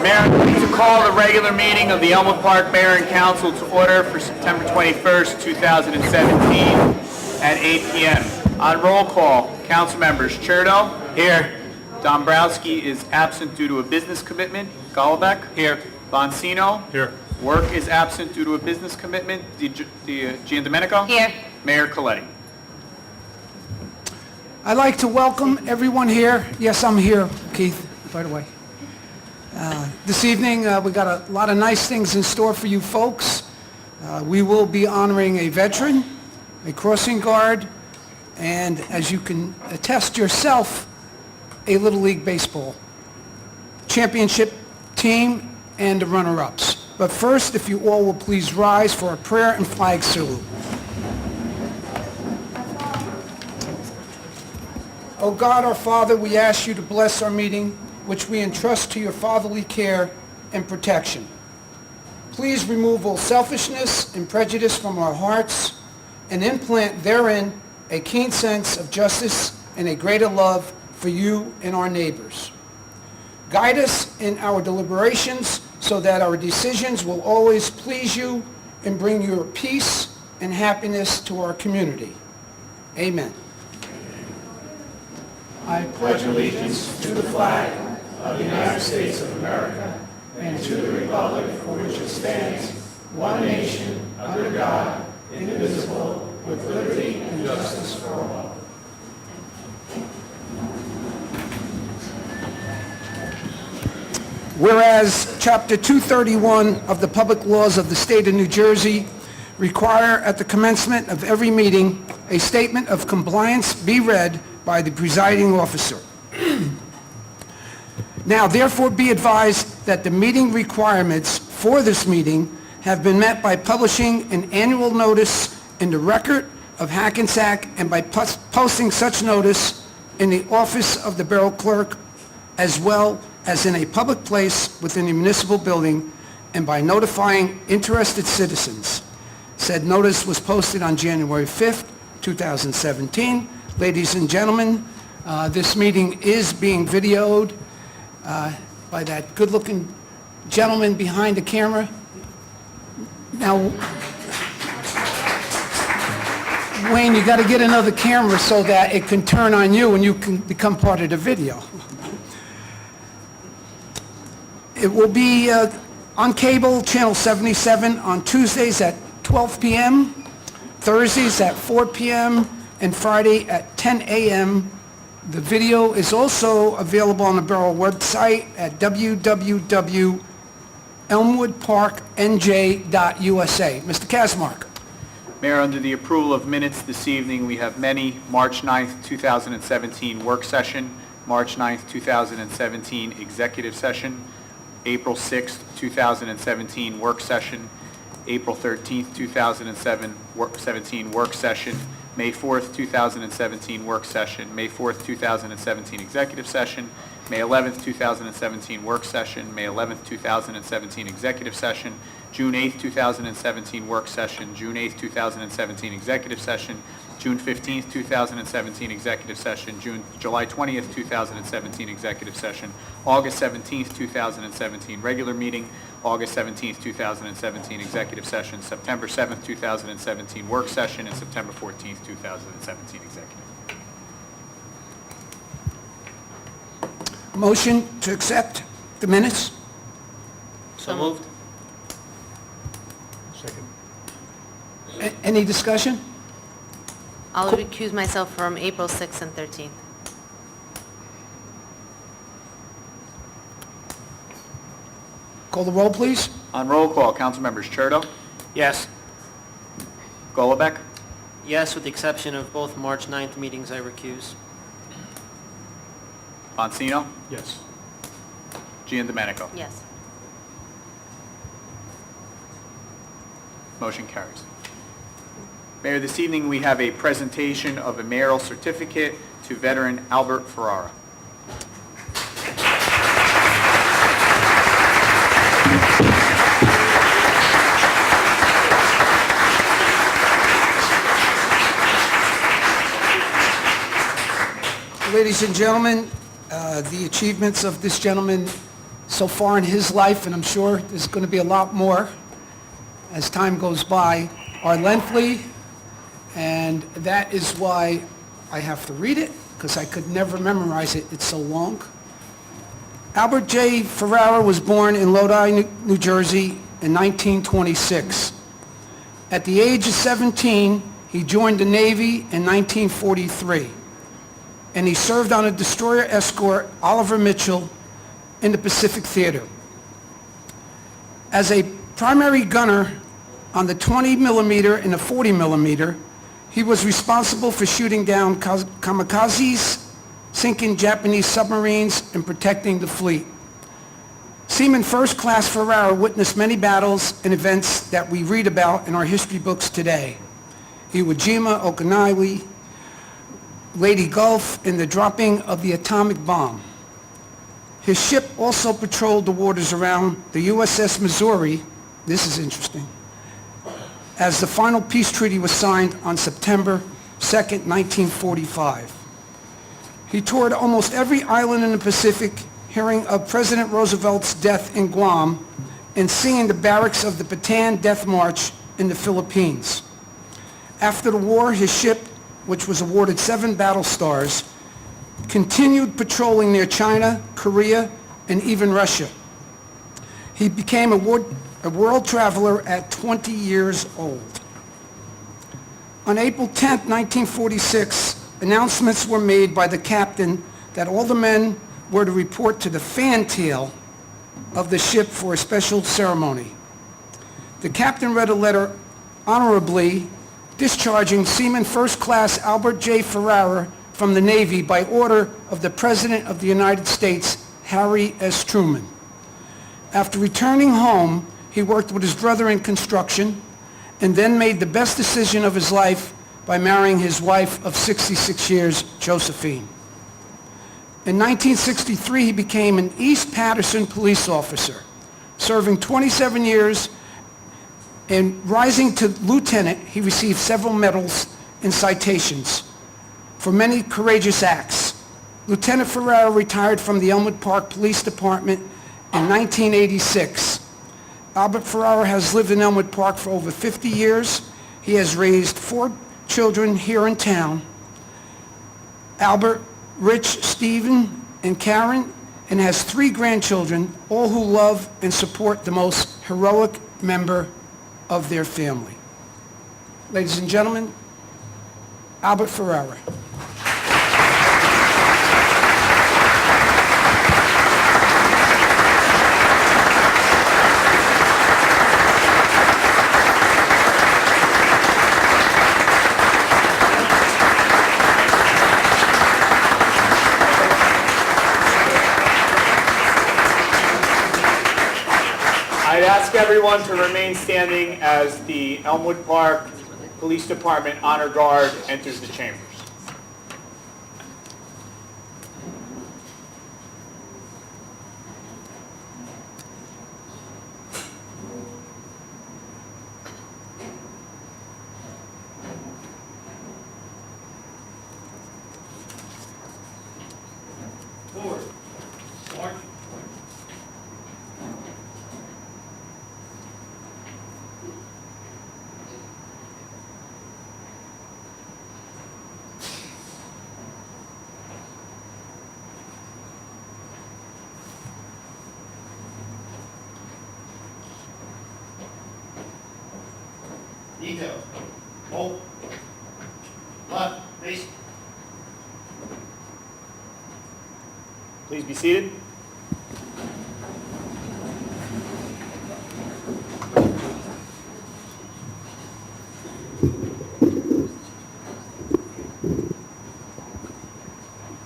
Mayor, I'd like to call the regular meeting of the Elmwood Park Mayor and Council to order for September 21st, 2017 at 8 p.m. On roll call, council members Cherto. Here. Dombrowski is absent due to a business commitment. Golombek. Here. Boncino. Here. Work is absent due to a business commitment. Giandomenico. Here. Mayor Coletti. I'd like to welcome everyone here. Yes, I'm here, Keith, by the way. This evening, we got a lot of nice things in store for you folks. We will be honoring a veteran, a crossing guard, and as you can attest yourself, a Little League Baseball championship team and the runner-ups. But first, if you all will please rise for a prayer and flag salute. O God, our Father, we ask you to bless our meeting, which we entrust to your fatherly care and protection. Please remove all selfishness and prejudice from our hearts and implant therein a keen sense of justice and a greater love for you and our neighbors. Guide us in our deliberations so that our decisions will always please you and bring your peace and happiness to our community. Amen. I pledge allegiance to the flag of the United States of America and to the republic for which it stands, one nation, under God, indivisible, with liberty and justice for all. Whereas Chapter 231 of the Public Laws of the State of New Jersey require at the commencement of every meeting a statement of compliance be read by the presiding officer. Now, therefore, be advised that the meeting requirements for this meeting have been met by publishing an annual notice in the Record of Hackensack and by posting such notice in the office of the Borough Clerk as well as in a public place within the municipal building and by notifying interested citizens. Said notice was posted on January 5th, 2017. Ladies and gentlemen, this meeting is being videoed by that good-looking gentleman behind the camera. Now, Wayne, you got to get another camera so that it can turn on you and you can become part of the video. It will be on cable, channel 77, on Tuesdays at 12 p.m., Thursdays at 4 p.m., and Friday at 10 a.m. The video is also available on the Borough website at www.elmwoodparknj.usa. Mr. Kazmark. Mayor, under the approval of minutes this evening, we have many March 9th, 2017 work session, March 9th, 2017 executive session, April 6th, 2017 work session, April 13th, 2017 work session, May 4th, 2017 work session, May 4th, 2017 executive session, May 11th, 2017 work session, May 11th, 2017 executive session, June 8th, 2017 work session, June 8th, 2017 executive session, June 15th, 2017 executive session, July 20th, 2017 executive session, August 17th, 2017 regular meeting, August 17th, 2017 executive session, September 7th, 2017 work session, and September 14th, 2017 executive. Motion to accept the minutes? So moved. Any discussion? I'll recuse myself from April 6th and 13th. Call the roll, please. On roll call, council members Cherto, Yes. Golombek, Yes, with the exception of both March 9th meetings, I recuse. Boncino, Yes. Giandomenico. Yes. Motion carries. Mayor, this evening we have a presentation of a mayoral certificate to veteran Albert Ferrara. Ladies and gentlemen, the achievements of this gentleman so far in his life, and I'm sure there's going to be a lot more as time goes by, are lengthy, and that is why I have to read it, because I could never memorize it. It's so long. Albert J. Ferrara was born in Lodi, New Jersey in 1926. At the age of 17, he joined the Navy in 1943, and he served on a destroyer escort, Oliver Mitchell, in the Pacific Theater. As a primary gunner on the 20 millimeter and the 40 millimeter, he was responsible for shooting down kamikazes, sinking Japanese submarines, and protecting the fleet. Seaman First Class Ferrara witnessed many battles and events that we read about in our history books today. Iwo Jima, Okinawa, Leyte Gulf, and the dropping of the atomic bomb. His ship also patrolled the waters around the USS Missouri, this is interesting, as the final peace treaty was signed on September 2nd, 1945. He toured almost every island in the Pacific, hearing of President Roosevelt's death in Guam and seeing the barracks of the Bataan Death March in the Philippines. After the war, his ship, which was awarded 7 battle stars, continued patrolling near China, Korea, and even Russia. He became a world traveler at 20 years old. On April 10, 1946, announcements were made by the captain that all the men were to report to the fantail of the ship for a special ceremony. The captain read a letter honorably discharging Seaman First Class Albert J. Ferrara from the Navy by order of the President of the United States, Harry S. Truman. After returning home, he worked with his brother in construction and then made the best decision of his life by marrying his wife of 66 years, Josephine. In 1963, he became an East Patterson police officer, serving 27 years, and rising to lieutenant, he received several medals and citations for many courageous acts. Lieutenant Ferrara retired from the Elmwood Park Police Department in 1986. Albert Ferrara has lived in Elmwood Park for over 50 years. He has raised 4 children here in town, Albert, Rich, Stephen, and Karen, and has 3 grandchildren, all who love and support the most heroic member of their family. Ladies and gentlemen, Albert Ferrara. I'd ask everyone to remain standing as the Elmwood Park Police Department Honor Guard enters the chambers. Forward. March. Details. Hold. Left. Face. Please be seated.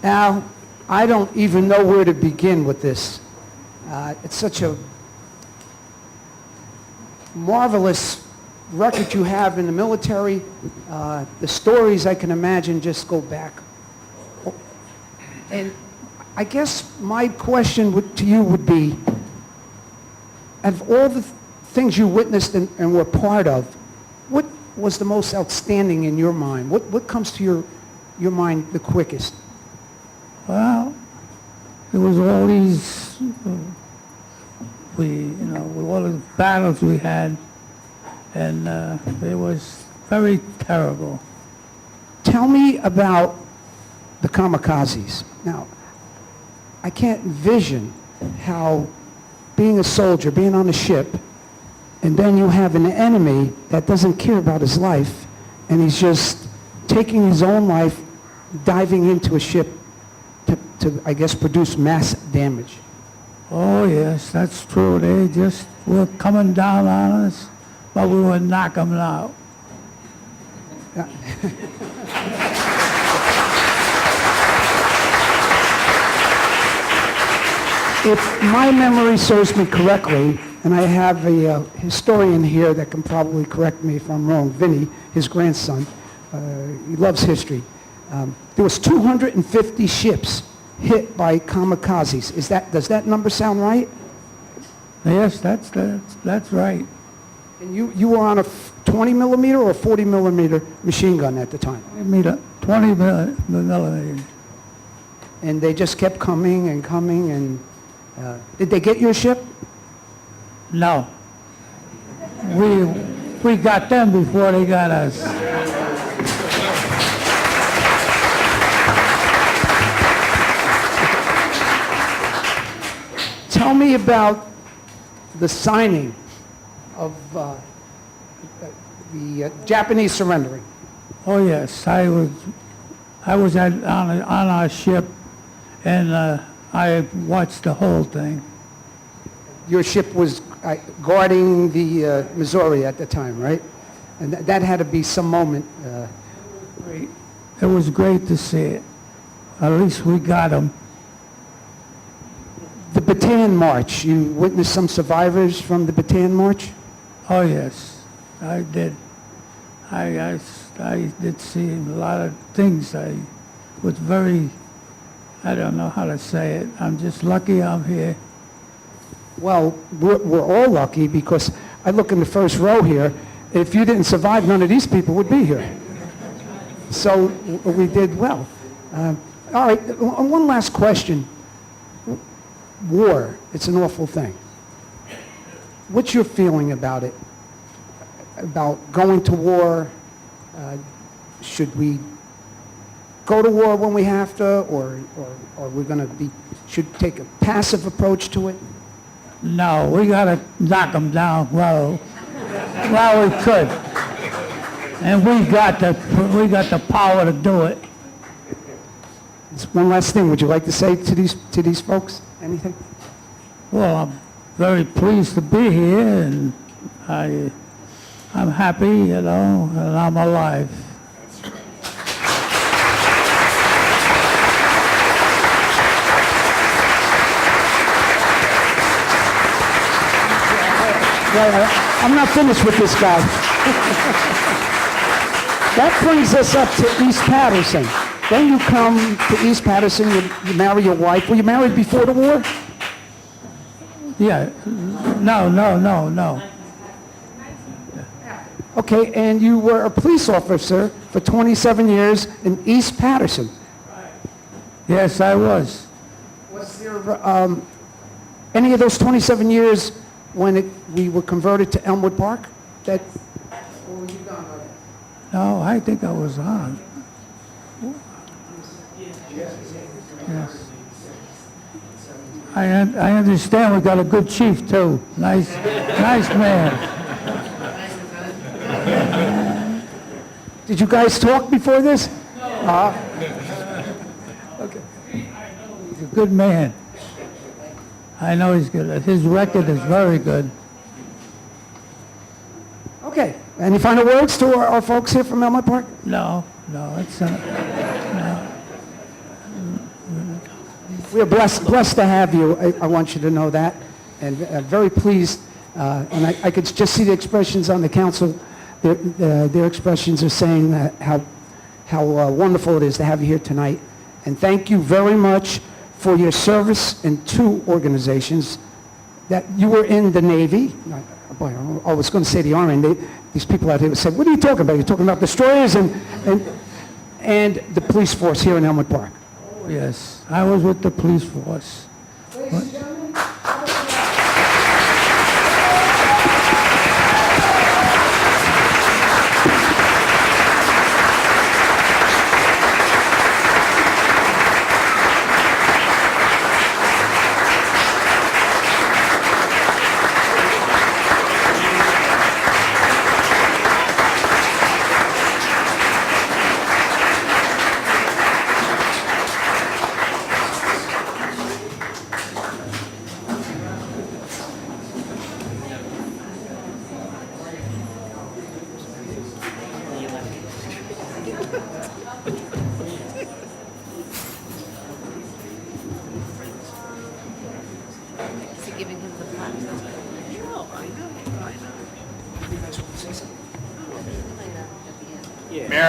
Now, I don't even know where to begin with this. It's such a marvelous record you have in the military. The stories I can imagine just go back. And I guess my question to you would be, of all the things you witnessed and were part of, what was the most outstanding in your mind? What comes to your mind the quickest? Well, it was all these with all the battles we had, and it was very terrible. Tell me about the kamikazes. Now, I can't envision how being a soldier, being on a ship, and then you have an enemy that doesn't care about his life, and he's just taking his own life, diving into a ship to I guess, produce mass damage. Oh, yes, that's true. They just were coming down on us, but we would knock them out. If my memory serves me correctly, and I have a historian here that can probably correct me if I'm wrong, Vinny, his grandson, he loves history. There was 250 ships hit by kamikazes. Does that number sound right? Yes, that's right. And you were on a 20 millimeter or 40 millimeter machine gun at the time? 20 millimeters. And they just kept coming and coming, and did they get your ship? No. We got them before they got us. Tell me about the signing of the Japanese surrendering. Oh yes, I was on our ship, and I watched the whole thing. Your ship was guarding the Missouri at the time, right? And that had to be some moment. It was great to see it. At least we got them. The Bataan March, you witnessed some survivors from the Bataan March? Oh yes, I did. I did see a lot of things. I was very, I don't know how to say it. I'm just lucky I'm here. Well, we're all lucky because I look in the first row here. If you didn't survive, none of these people would be here. So we did well. All right, one last question. War, it's an awful thing. What's your feeling about it? About going to war? Should we go to war when we have to, or are we going to should take a passive approach to it? No, we got to knock them down while we could. And we got the power to do it. Just one last thing. Would you like to say to these folks? Anything? Well, I'm very pleased to be here, and I'm happy, and I'm alive. Well, I'm not finished with this guy. That brings us up to East Patterson. Then you come to East Patterson, you marry your wife. Were you married before the war? Yeah, no. Okay, and you were a police officer for 27 years in East Patterson. Yes, I was. Was there any of those 27 years when we were converted to Elmwood Park? Or were you done already? No, I think I was on. Yes. I understand we got a good chief too. Nice man. Did you guys talk before this? No. Okay. He's a good man. I know he's good. His record is very good. Okay. Any final words to our folks here from Elmwood Park? No, it's not. No. We are blessed to have you. I want you to know that, and very pleased. And I could just see the expressions on the council. Their expressions are saying that how wonderful it is to have you here tonight. And thank you very much for your service in two organizations. That you were in the Navy. Boy, I was going to say the Army. And these people out here would say, "What are you talking about? You're talking about destroyers and the police force here in Elmwood Park." Yes, I was with the police force. Ladies and gentlemen,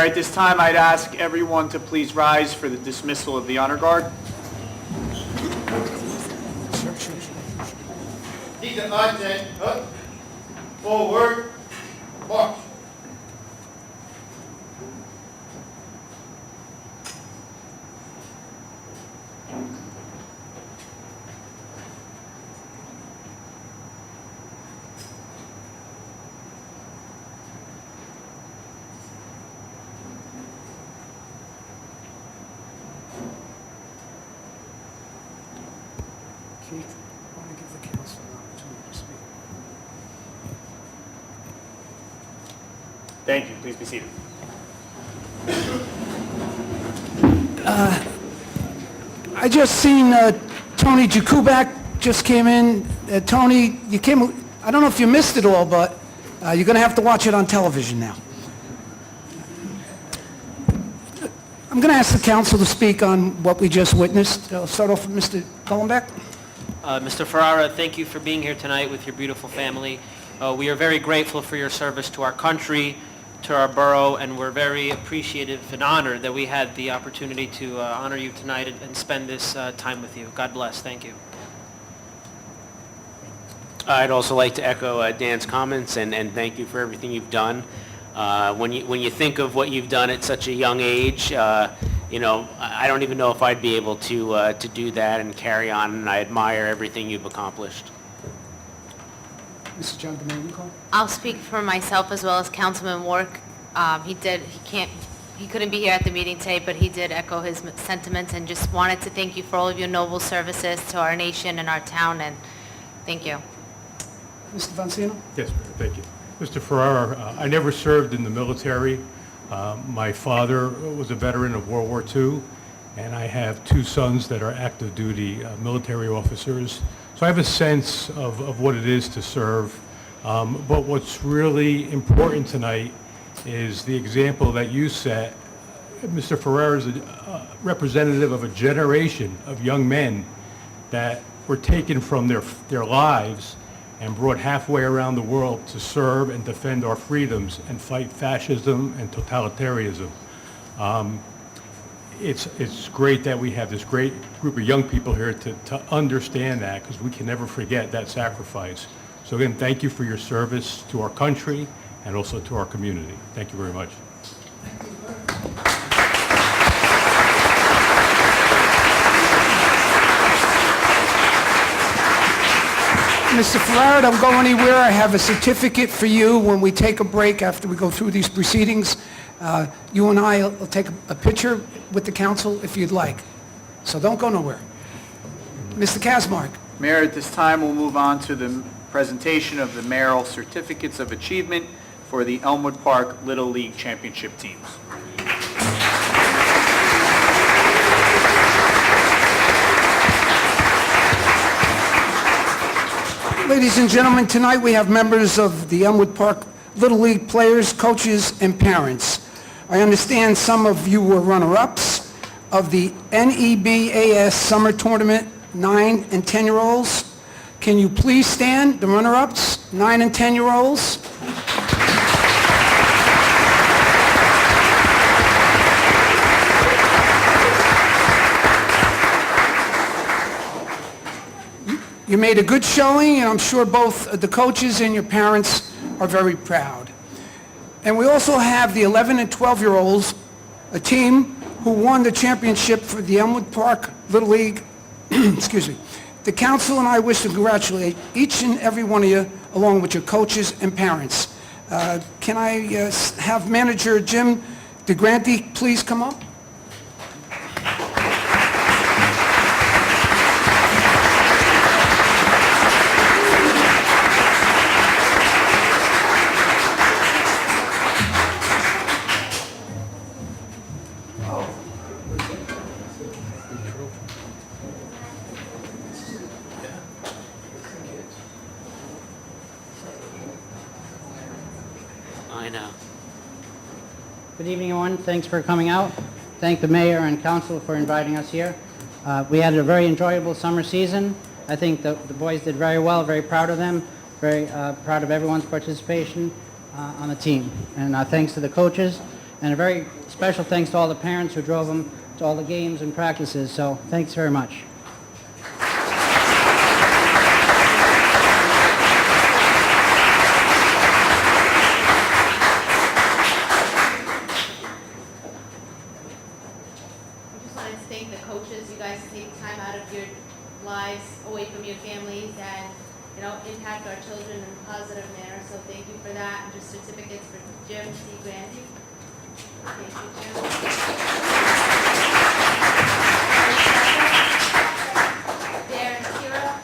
Mayor, at this time, I'd ask everyone to please rise for the dismissal of the honor guard. Keep the content up, forward, march. Keith, I want to give the council an opportunity to speak. Thank you. Please be seated. I just seen Tony Jakubak just came in. Tony, you came, I don't know if you missed it all, but you're going to have to watch it on television now. I'm going to ask the council to speak on what we just witnessed. I'll start off with Mr. Cullenbeck. Mr. Ferrara, thank you for being here tonight with your beautiful family. We are very grateful for your service to our country, to our borough, and we're very appreciative and honored that we had the opportunity to honor you tonight and spend this time with you. God bless. Thank you. I'd also like to echo Dan's comments and thank you for everything you've done. When you think of what you've done at such a young age, you know, I don't even know if I'd be able to do that and carry on, and I admire everything you've accomplished. Mr. John Domenico. I'll speak for myself as well as Councilman Wark. He couldn't be here at the meeting today, but he did echo his sentiments and just wanted to thank you for all of your noble services to our nation and our town, and thank you. Mr. Vancino. Yes, Mayor, thank you. Mr. Ferrara, I never served in the military. My father was a veteran of World War II, and I have two sons that are active duty military officers. So I have a sense of what it is to serve. But what's really important tonight is the example that you set. Mr. Ferrara is a representative of a generation of young men that were taken from their lives and brought halfway around the world to serve and defend our freedoms and fight fascism and totalitarianism. It's great that we have this great group of young people here to understand that, because we can never forget that sacrifice. So again, thank you for your service to our country and also to our community. Thank you very much. Mr. Ferrara, don't go anywhere. I have a certificate for you when we take a break after we go through these proceedings. You and I will take a picture with the council if you'd like. So don't go nowhere. Mr. Kazmark. Mayor, at this time, we'll move on to the presentation of the mayoral certificates of achievement for the Elmwood Park Little League Championship teams. Ladies and gentlemen, tonight we have members of the Elmwood Park Little League players, coaches, and parents. I understand some of you were runner-ups of the NEBAS Summer Tournament, 9 and 10-year-olds. Can you please stand, the runner-ups, 9 and 10-year-olds? You made a good showing, and I'm sure both the coaches and your parents are very proud. And we also have the 11 and 12-year-olds, a team who won the championship for the Elmwood Park Little League. Excuse me. The council and I wish to congratulate each and every one of you, along with your coaches and parents. Can I have manager Jim DeGranti please come up? I know. Good evening, everyone. Thanks for coming out. Thank the mayor and council for inviting us here. We had a very enjoyable summer season. I think the boys did very well, very proud of them, very proud of everyone's participation on the team. And thanks to the coaches And a very special thanks to all the parents who drove them to all the games and practices. So thanks very much. I just wanted to thank the coaches. You guys take time out of your lives away from your families and, impact our children in a positive manner. So thank you for that. And just certificates for Jim C. Grandy. Thank you, Jim. Darren Kira.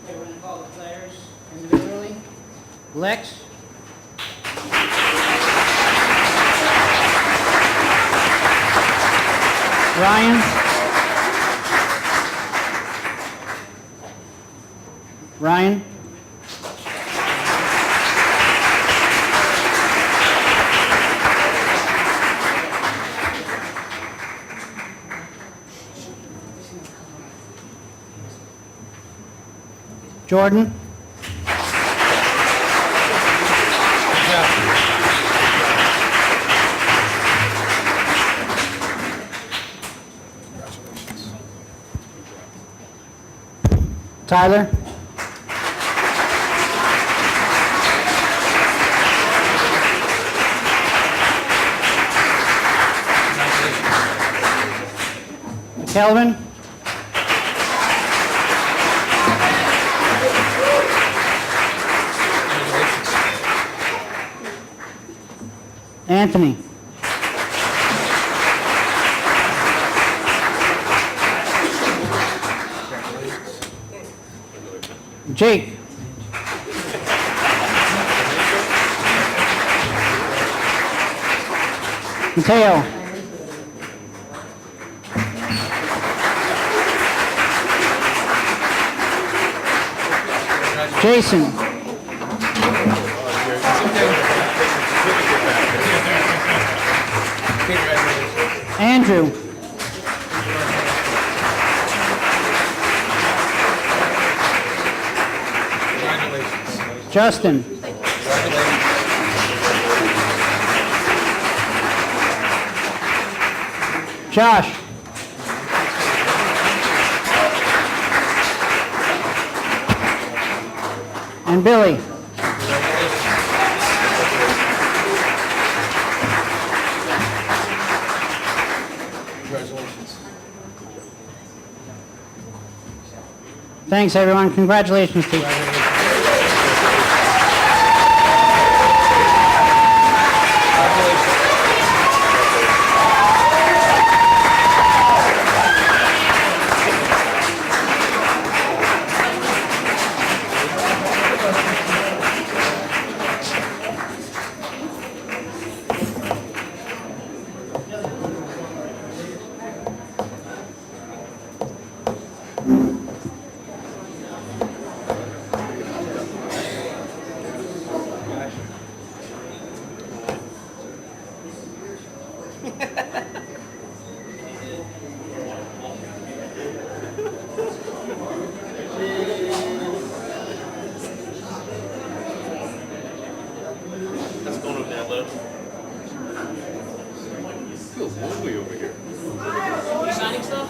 Okay, we're going to call the players individually. Lex. Ryan. Ryan. Jordan. Tyler. Kelvin. Anthony. Jake. Mateo. Jason. Andrew. Justin. Josh. And Billy. Thanks, everyone. Congratulations to you. Signing stuff?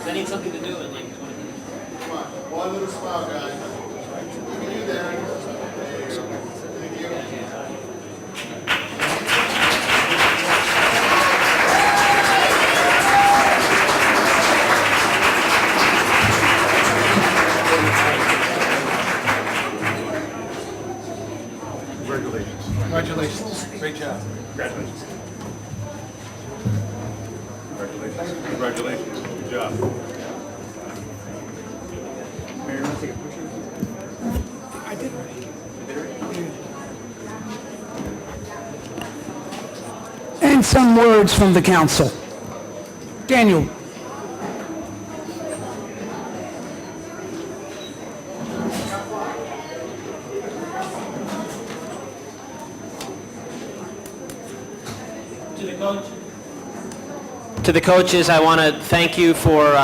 I need something to do in like 20 minutes. Come on, one little smile, guys. Look at you there. Thank you. Congratulations. Congratulations. Great job. Congratulations. Congratulations. Congratulations. Good job. Mayor, you want to take a picture? I did already. And some words from the council. Daniel. To the coaches, I want to thank you for,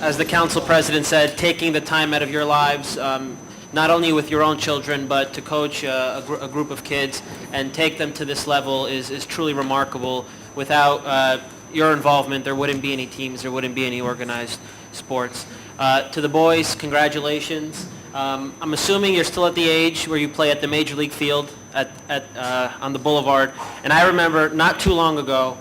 as the council president said, taking the time out of your lives, not only with your own children, but to coach a group of kids and take them to this level is truly remarkable. Without your involvement, there wouldn't be any teams, there wouldn't be any organized sports. To the boys, congratulations. I'm assuming you're still at the age where you play at the Major League field on the Boulevard. And I remember not too long ago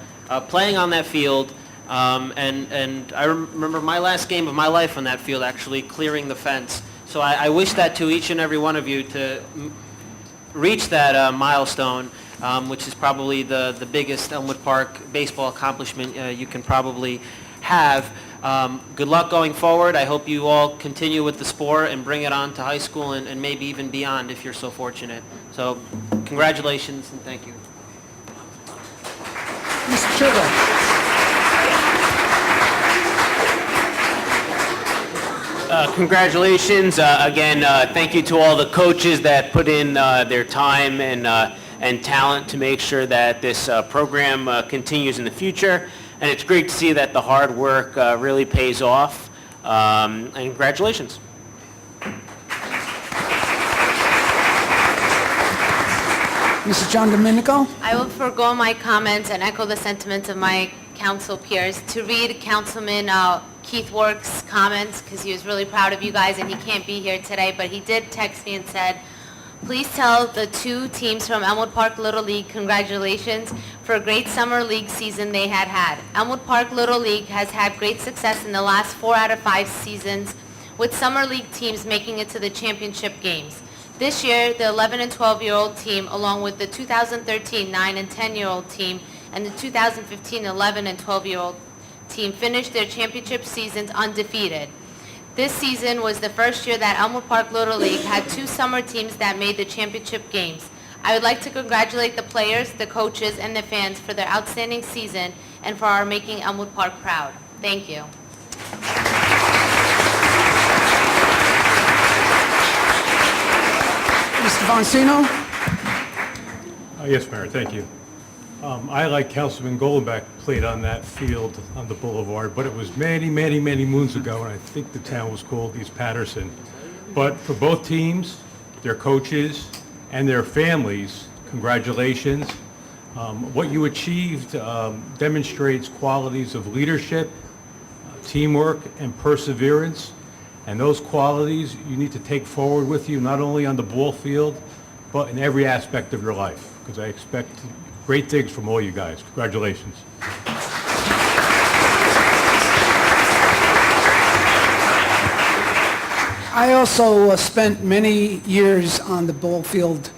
playing on that field, and I remember my last game of my life on that field actually clearing the fence. So I wish that to each and every one of you to reach that milestone, which is probably the biggest Elmwood Park baseball accomplishment you can probably have. Good luck going forward. I hope you all continue with the sport and bring it on to high school and maybe even beyond if you're so fortunate. So congratulations and thank you. Mr. Churro. Congratulations. Again, thank you to all the coaches that put in their time and talent to make sure that this program continues in the future. And it's great to see that the hard work really pays off. And congratulations. Mr. John Domenico. I will forego my comments and echo the sentiments of my council peers to read Councilman Keith Work's comments because he was really proud of you guys and he can't be here today, but he did text me and said, please tell the two teams from Elmwood Park Little League congratulations for a great summer league season they had. Elmwood Park Little League has had great success in the last 4 out of 5 seasons with summer league teams making it to the championship games. This year, the 11 and 12-year-old team, along with the 2013 9 and 10-year-old team and the 2015 11 and 12-year-old team finished their championship seasons undefeated. This season was the first year that Elmwood Park Little League had 2 summer teams that made the championship games. I would like to congratulate the players, the coaches, and the fans for their outstanding season and for our making Elmwood Park proud. Thank you. Mr. Vancino. Yes, Mayor, thank you. I, like Councilman Goldenbeck, played on that field on the Boulevard, but it was many, many, many moons ago, and I think the town was called East Patterson. But for both teams, their coaches, and their families, congratulations. What you achieved demonstrates qualities of leadership, teamwork, and perseverance. And those qualities you need to take forward with you, not only on the ball field, but in every aspect of your life, because I expect great things from all you guys. Congratulations. I also spent many years on the ball field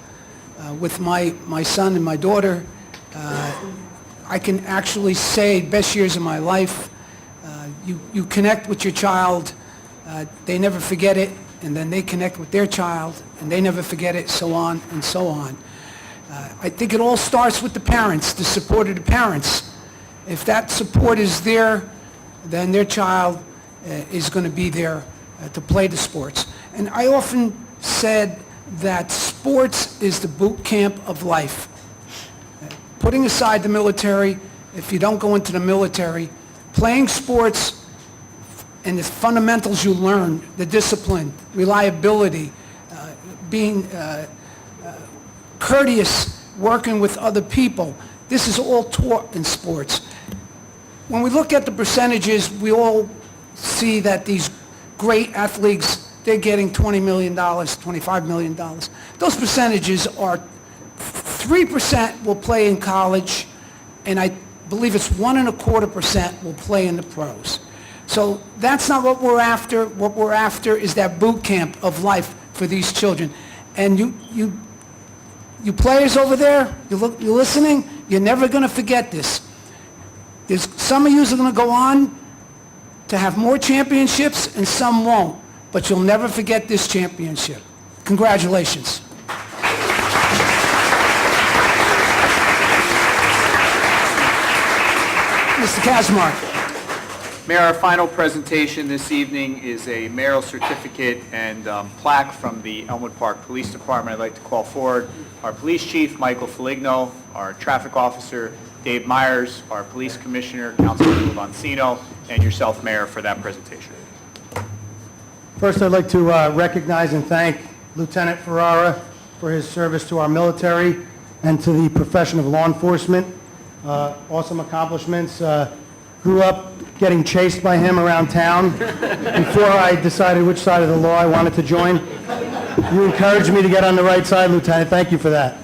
with my son and my daughter. I can actually say best years of my life. You connect with your child, they never forget it, and then they connect with their child, and they never forget it, so on and so on. I think it all starts with the parents, the support of the parents. If that support is there, then their child is going to be there to play the sports. And I often said that sports is the boot camp of life. Putting aside the military, if you don't go into the military, playing sports and the fundamentals you learn, the discipline, reliability, being courteous, working with other people, this is all taught in sports. When we look at the percentages, we all see that these great athletes, they're getting $20 million, $25 million. Those percentages are 3% will play in college, and I believe it's 1.25% will play in the pros. So that's not what we're after. What we're after is that boot camp of life for these children. And you players over there, you're listening, you're never going to forget this. Some of you are going to go on to have more championships and some won't, but you'll never forget this championship. Congratulations. Mr. Kazmark. Mayor, our final presentation this evening is a mayoral certificate and plaque from the Elmwood Park Police Department. I'd like to call forward our police chief, Michael Feligno, our traffic officer, Dave Myers, our Police Commissioner, Councilman Lavancino, and yourself, Mayor, for that presentation. First, I'd like to recognize and thank Lieutenant Ferrara for his service to our military and to the profession of law enforcement. Awesome accomplishments. Grew up getting chased by him around town before I decided which side of the law I wanted to join. You encouraged me to get on the right side, Lieutenant. Thank you for that.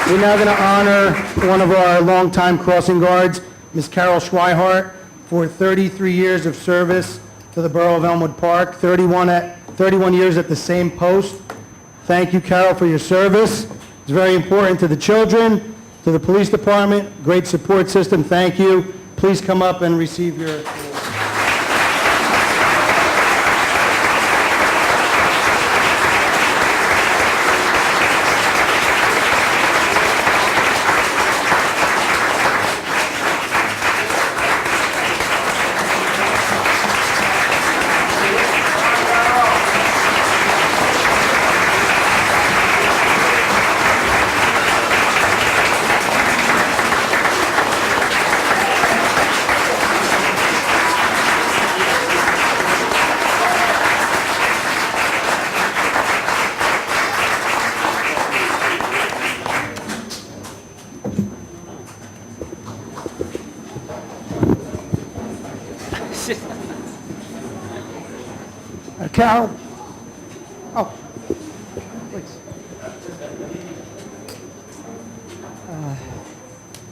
We're now going to honor one of our longtime crossing guards, Ms. Carol Schweihart, for 33 years of service to the Borough of Elmwood Park, 31 years at the same post. Thank you, Carol, for your service. It's very important to the children, to the police department, great support system. Thank you. Please come up and receive your... Carol? Oh, please.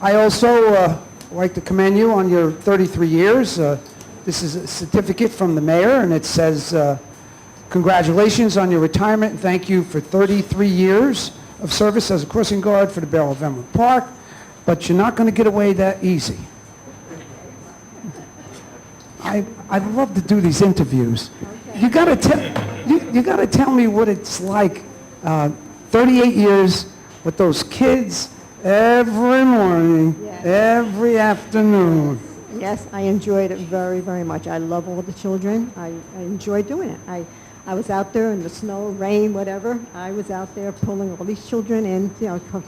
I also like to commend you on your 33 years. This is a certificate from the mayor, and it says, congratulations on your retirement, and thank you for 33 years of service as a crossing guard for the Borough of Elmwood Park, but you're not going to get away that easy. I love to do these interviews. You got to tell me what it's like. 38 years with those kids every morning, Yes. every afternoon. Yes, I enjoyed it very, very much. I love all the children. I enjoy doing it. I was out there in the snow, rain, whatever. I was out there pulling all these children in, come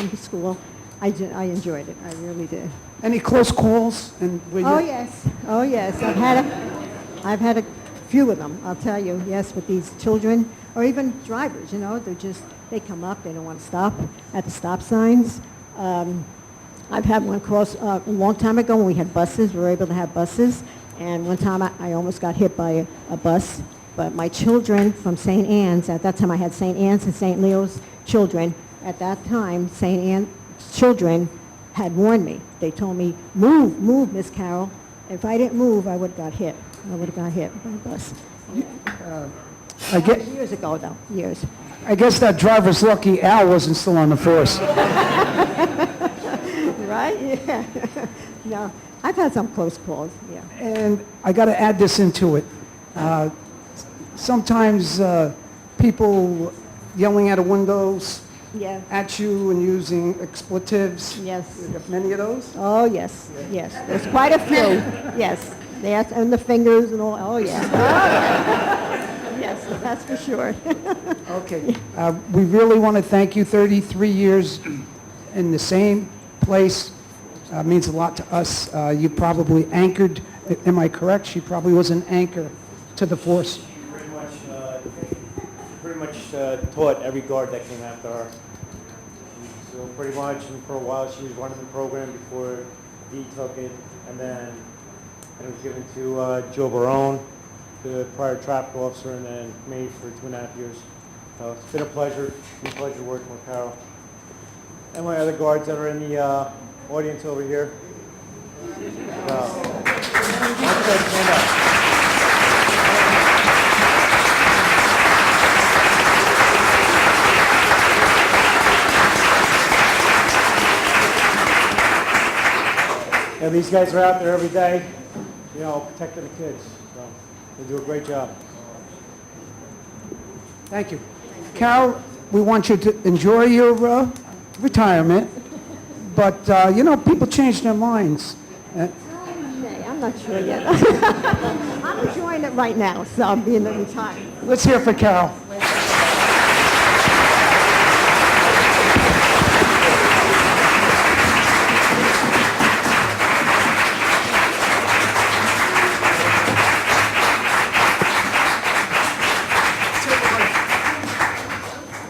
to school. I enjoyed it. I really did. Any close calls? And Oh yes, oh yes. I've had a few of them. I'll tell you. Yes, with these children or even drivers. They come up. They don't want to stop at the stop signs. I've had one cross a long time ago when we had buses. We were able to have buses, and one time I almost got hit by a bus. But my children from St. Anne's, at that time I had St. Anne's and St. Leo's children. At that time, St. Anne's children had warned me. They told me, move, Miss Carol. If I didn't move, I would have got hit. I would have got hit by a bus. I get, Years ago, though, years. I guess that driver's lucky Al wasn't still on the force. Right? Yeah. No, I've had some close calls, yeah. And I got to add this into it. Sometimes people yelling out of windows Yeah. at you and using expletives. Yes. You got many of those? Oh, yes, yes. There's quite a few, yes. Yes, and the fingers and all, oh, yeah. Oh, yeah. Yes, that's for sure. Okay. We really want to thank you. 33 years in the same place means a lot to us. You probably anchored, am I correct? She probably was an anchor to the force. Pretty much taught every guard that came after her. So pretty much, and for a while, she was running the program before Dee took it, and then it was given to Joe Barone, the prior traffic officer, and then me for 2.5 years. It's been a pleasure. It's been a pleasure working with Carol. And my other guards that are in the audience over here. Stand up. And these guys are out there every day, protecting the kids. So they do a great job. Thank you. Carol, we want you to enjoy your retirement, but, people change their minds. I'm not sure yet. I'm enjoying it right now, so I'm being retired. Let's hear for Carol.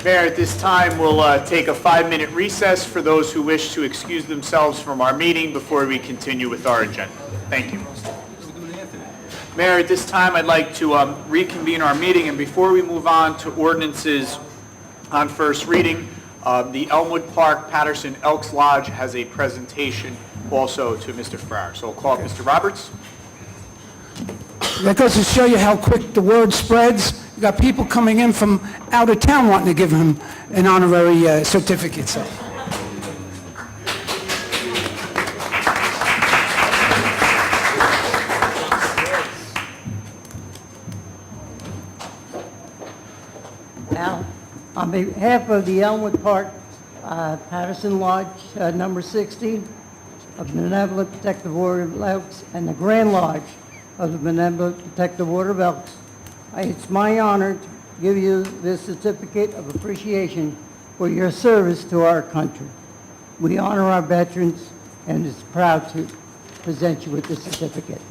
Mayor, at this time, we'll take a 5-minute recess for those who wish to excuse themselves from our meeting before we continue with our agenda. Thank you. Mayor, at this time, I'd like to reconvene our meeting, and before we move on to ordinances on first reading, the Elmwood Park Patterson Elks Lodge has a presentation also to Mr. Farrar. So I'll call Mr. Roberts. That goes to show you how quick the word spreads. You got people coming in from out of town wanting to give him an honorary certificate. So. Now, on behalf of the Elmwood Park Patterson Lodge, number 60, of the Benevolent Protective Order of Elks, and the Grand Lodge of the Benevolent Protective Order of Elks, it's my honor to give you this certificate of appreciation for your service to our country. We honor our veterans and is proud to present you with this certificate.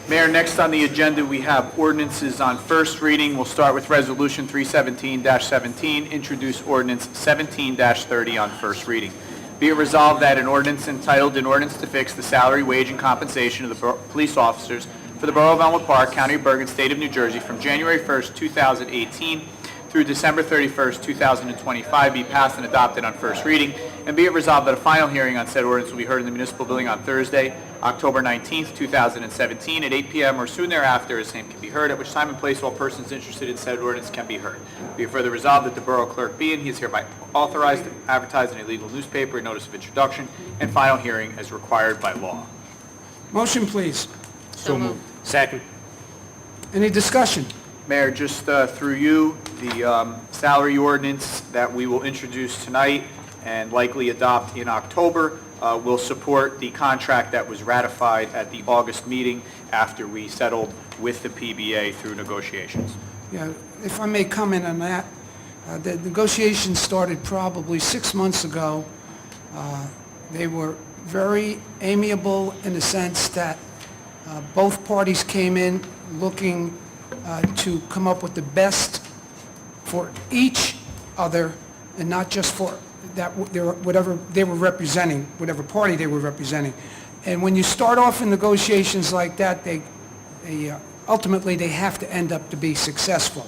Mayor, next on the agenda, we have ordinances on first reading. We'll start with Resolution 317-17, introduce ordinance 17-30 on first reading. Be it resolved that an ordinance entitled, "An Ordinance to Fix the Salary, Wage, and Compensation of the Police Officers for the Borough of Elmwood Park, County of Bergen, State of New Jersey, from January 1st, 2018 through December 31st, 2025, be passed and adopted on first reading, and be it resolved that a final hearing on said ordinance will be heard in the municipal building on Thursday, October 19th, 2017, at 8 p.m. or soon thereafter, as same can be heard, at which time and place all persons interested in said ordinance can be heard. Be it further resolved that the Borough Clerk be and he is hereby authorized to advertise in a legal newspaper a notice of introduction and final hearing as required by law. Motion, please. So moved. Second. Any discussion? Mayor, just through you, the salary ordinance that we will introduce tonight and likely adopt in October will support the contract that was ratified at the August meeting after we settled with the PBA through negotiations. Yeah, if I may comment on that, the negotiations started probably 6 months ago. They were very amiable in the sense that both parties came in looking to come up with the best for each other and not just for that whatever they were representing, whatever party they were representing. And when you start off in negotiations like that, they ultimately they have to end up to be successful.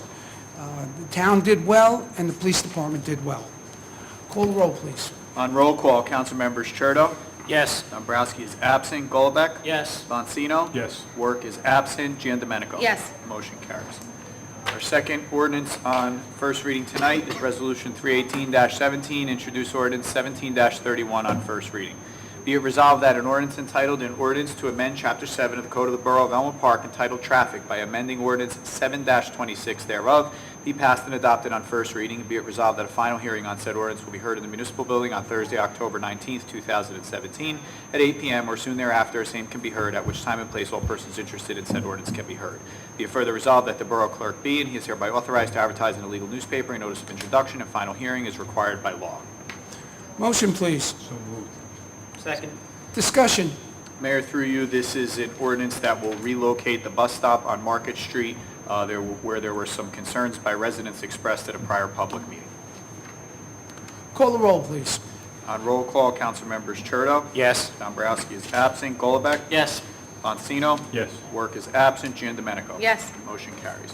The town did well, and the police department did well. Call the roll, please. On roll call, council members Cherto, Yes. Dombrowski is absent, Golombek, Yes. Bonsino, Yes. Work is absent, Giandomenico. Yes. Motion carries. Our second ordinance on first reading tonight is Resolution 318-17, introduce ordinance 17-31 on first reading. Be it resolved that an ordinance entitled, "An Ordinance to Amend Chapter 7 of the Code of the Borough of Elmwood Park entitled Traffic by amending ordinance 7-26 thereof, be passed and adopted on first reading, and be it resolved that a final hearing on said ordinance will be heard in the municipal building on Thursday, October 19th, 2017, at 8 p.m. or soon thereafter, as same can be heard, at which time and place all persons interested in said ordinance can be heard. Be it further resolved that the Borough Clerk be and he is hereby authorized to advertise in a legal newspaper a notice of introduction and final hearing is required by law. Motion, please. So moved. Second. Discussion. Mayor, through you, this is an ordinance that will relocate the bus stop on Market Street where there were some concerns by residents expressed at a prior public meeting. Call the roll, please. On roll call, council members Cherto, Yes. Dombrowski is absent, Golombek, Yes. Bonsino, Yes. Work is absent, Giandomenico. Yes. Motion carries.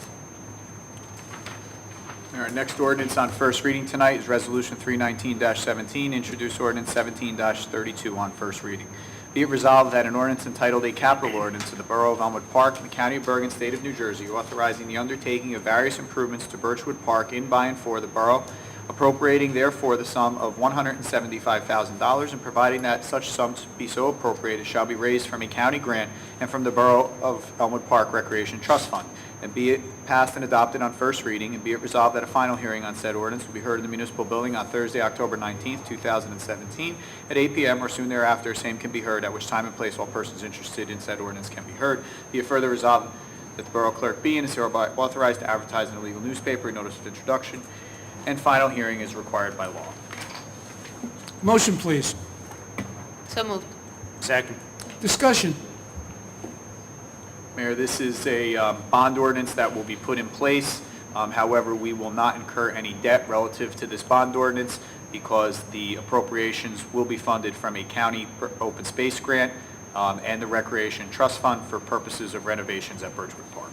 Our next ordinance on first reading tonight is Resolution 319-17, introduce ordinance 17-32 on first reading. Be it resolved that an ordinance entitled A Capital Ordinance of the Borough of Elmwood Park in the County of Bergen, State of New Jersey, authorizing the undertaking of various improvements to Birchwood Park in, by, and for the borough, appropriating therefore the sum of $175,000 and providing that such sum be so appropriated shall be raised from a county grant and from the Borough of Elmwood Park Recreation Trust Fund. And be it passed and adopted on first reading, and be it resolved that a final hearing on said ordinance will be heard in the municipal building on Thursday, October 19th, 2017, at 8 p.m. or soon thereafter, same can be heard, at which time and place all persons interested in said ordinance can be heard. Be it further resolved that the Borough Clerk be and is hereby authorized to advertise in a legal newspaper a notice of introduction, and final hearing is required by law. Motion, please. So moved. Second. Discussion. Mayor, this is a bond ordinance that will be put in place. However, we will not incur any debt relative to this bond ordinance because the appropriations will be funded from a county open space grant and the Recreation Trust Fund for purposes of renovations at Birchwood Park.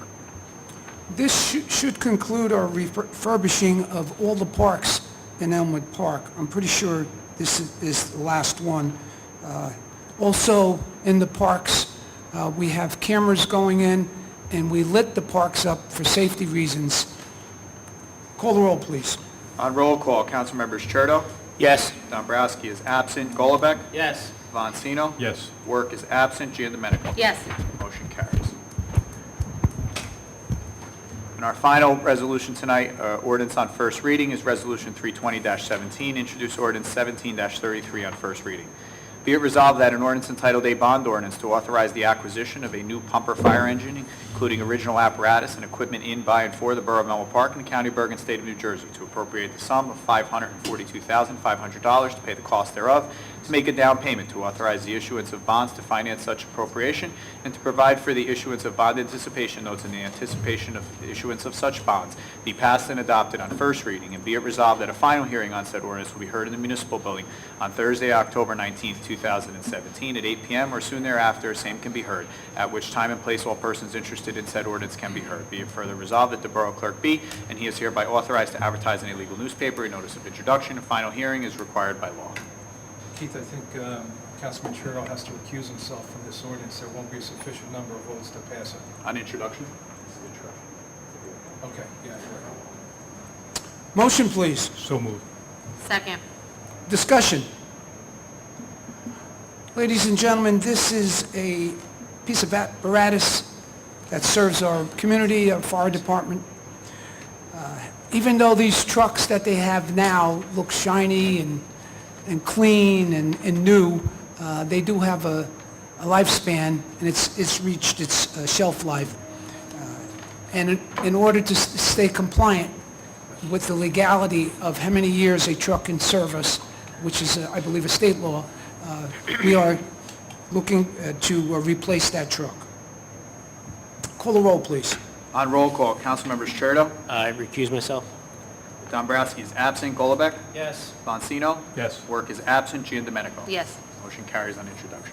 This should conclude our refurbishing of all the parks in Elmwood Park. I'm pretty sure this is the last one. Also, in the parks, we have cameras going in, and we lit the parks up for safety reasons. Call the roll, please. On roll call, Councilmembers Churdo, Yes. Dombrowski is absent, Golobeck, Yes. Vansino, Yes. Work is absent, Giandomenico. Yes. Motion carries. And our final resolution tonight, ordinance on first reading, is Resolution 320-17, introduce ordinance 17-33 on first reading. Be it resolved that an ordinance entitled A Bond Ordinance to authorize the acquisition of a new pumper fire engine, including original apparatus and equipment in, by, and for the Borough of Elmwood Park in the County of Bergen, State of New Jersey, to appropriate the sum of $542,500 to pay the cost thereof, to make a down payment, to authorize the issuance of bonds to finance such appropriation, and to provide for the issuance of bond anticipation notes in the anticipation of the issuance of such bonds, be passed and adopted on first reading, and be it resolved that a final hearing on said ordinance will be heard in the municipal building on Thursday, October 19th, 2017, at 8 p.m. or soon thereafter, same can be heard, at which time and place all persons interested in said ordinance can be heard. Be it further resolved that the Borough Clerk be, and he is hereby authorized to advertise in a legal newspaper a notice of introduction, and final hearing is required by law. Keith, I think Councilman Churdo has to recuse himself from this ordinance. There won't be a sufficient number of votes to pass it. On introduction? Okay, yeah. Motion, please. So moved. Second. Discussion. Ladies and gentlemen, this is a piece of apparatus that serves our community, our fire department. Even though these trucks that they have now look shiny and clean and new, they do have a lifespan, and it's reached its shelf life. And in order to stay compliant with the legality of how many years a truck can serve us, which is, I believe, a state law, we are looking to replace that truck. Call the roll, please. On roll call, Councilmembers Churdo, I recuse myself. Dombrowski is absent, Golobeck, Yes. Vansino, Yes. Work is absent, Giandomenico. Yes. Motion carries on introduction.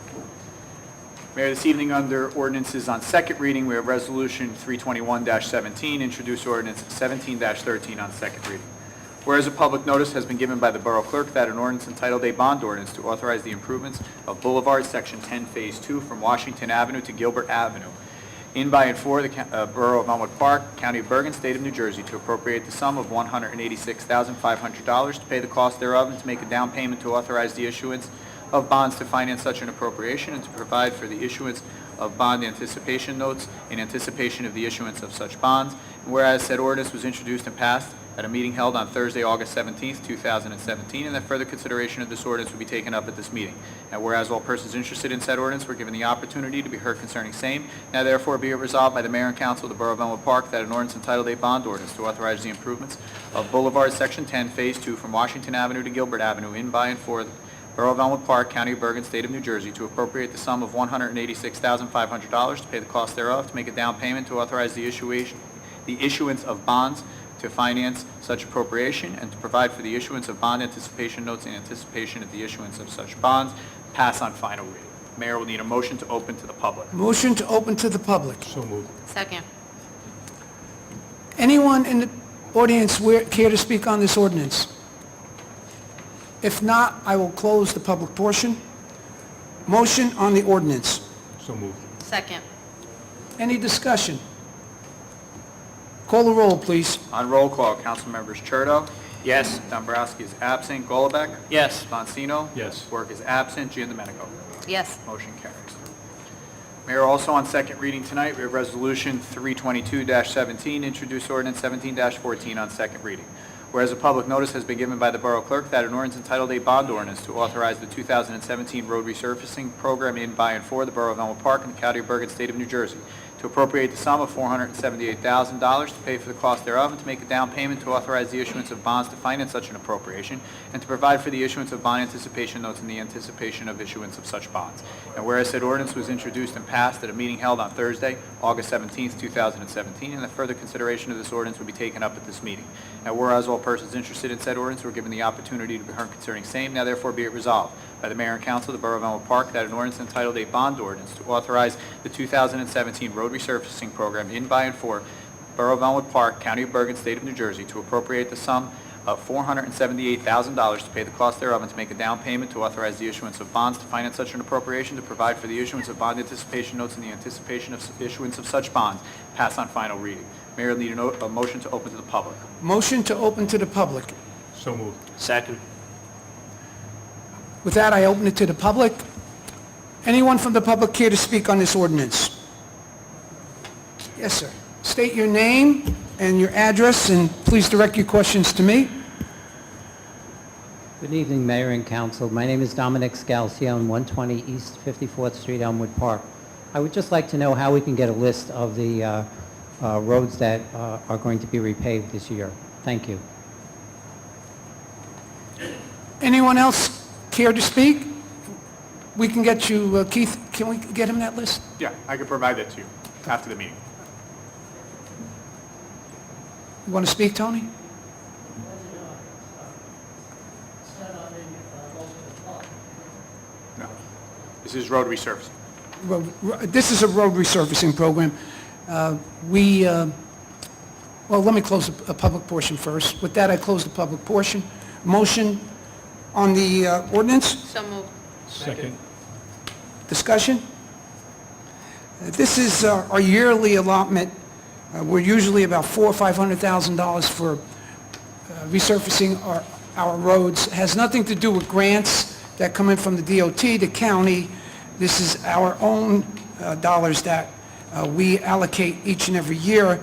Mayor, this evening under ordinances on second reading, we have Resolution 321-17, introduce ordinance 17-13 on second reading. Whereas a public notice has been given by the Borough Clerk that an ordinance entitled A Bond Ordinance to authorize the improvements of Boulevard Section 10 Phase 2 from Washington Avenue to Gilbert Avenue, in, by, and for the Borough of Elmwood Park, County of Bergen, State of New Jersey, to appropriate the sum of $186,500 to pay the cost thereof and to make a down payment to authorize the issuance of bonds to finance such an appropriation and to provide for the issuance of bond anticipation notes in anticipation of the issuance of such bonds. And whereas said ordinance was introduced and passed at a meeting held on Thursday, August 17th, 2017, and that further consideration of this ordinance will be taken up at this meeting. And whereas all persons interested in said ordinance were given the opportunity to be heard concerning same, now therefore be it resolved by the Mayor and Council of the Borough of Elmwood Park that an ordinance entitled A Bond Ordinance to authorize the improvements of Boulevard Section 10, Phase 2 from Washington Avenue to Gilbert Avenue in, by, and for the Borough of Elmwood Park, County of Bergen, State of New Jersey, to appropriate the sum of $186,500 to pay the cost thereof, to make a down payment to authorize the issuance of bonds to finance such appropriation, and to provide for the issuance of bond anticipation notes in anticipation of the issuance of such bonds, pass on final reading. Mayor will need a motion to open to the public. Motion to open to the public. So moved. Second. Anyone in the audience care to speak on this ordinance? If not, I will close the public portion. Motion on the ordinance. So moved. Second. Any discussion? Call the roll, please. On roll call, Councilmembers Churdo. Yes. Dombrowski is absent. Golubek. Yes. Sponsino. Yes. Work is absent. Giandomenico. Yes. Motion carries. Mayor, also on second reading tonight, we have Resolution 322-17, introduce ordinance 17-14 on second reading. Whereas a public notice has been given by the Borough Clerk that an ordinance entitled a bond ordinance to authorize the 2017 road resurfacing program in, by, and for the Borough of Elmwood Park and the County of Bergen, State of New Jersey, to appropriate the sum of $478,000 to pay for the cost thereof, and to make a down payment to authorize the issuance of bonds to finance such an appropriation, and to provide for the issuance of bond anticipation notes in the anticipation of issuance of such bonds. And whereas said ordinance was introduced and passed at a meeting held on Thursday, August 17, 2017, and that further consideration of this ordinance would be taken up at this meeting. And whereas all persons interested in said ordinance were given the opportunity to be heard concerning same, now therefore be it resolved by the Mayor and Council of the Borough of Elmwood Park that an ordinance entitled a bond ordinance to authorize the 2017 road resurfacing program in, by, and for Borough of Elmwood Park, County of Bergen, State of New Jersey, to appropriate the sum of $478,000 to pay the cost thereof, and to make a down payment to authorize the issuance of bonds to finance such an appropriation, to provide for the issuance of bond anticipation notes in the anticipation of issuance of such bonds, pass on final reading. Mayor will need a motion to open to the public. Motion to open to the public. So moved. Second. With that, I open it to the public. Anyone from the public care to speak on this ordinance? Yes, sir. State your name and your address, and please direct your questions to me. Good evening, Mayor and Council. My name is Dominic Scalzione, 120 East 54th Street, Elmwood Park. I would just like to know how we can get a list of the roads that are going to be repaved this year. Thank you. Anyone else care to speak? We can get you, Keith, can we get him that list? Yeah, I can provide that to you after the meeting. You want to speak, Tony? No. This is road resurfacing. This is a road resurfacing program. Well, let me close the public portion first. With that, I close the public portion. Motion on the ordinance? So moved. Second. Discussion? This is our yearly allotment. We're usually about $400,000 or $500,000 for resurfacing our roads. It has nothing to do with grants that come in from the DOT, the county. This is our own dollars that we allocate each and every year.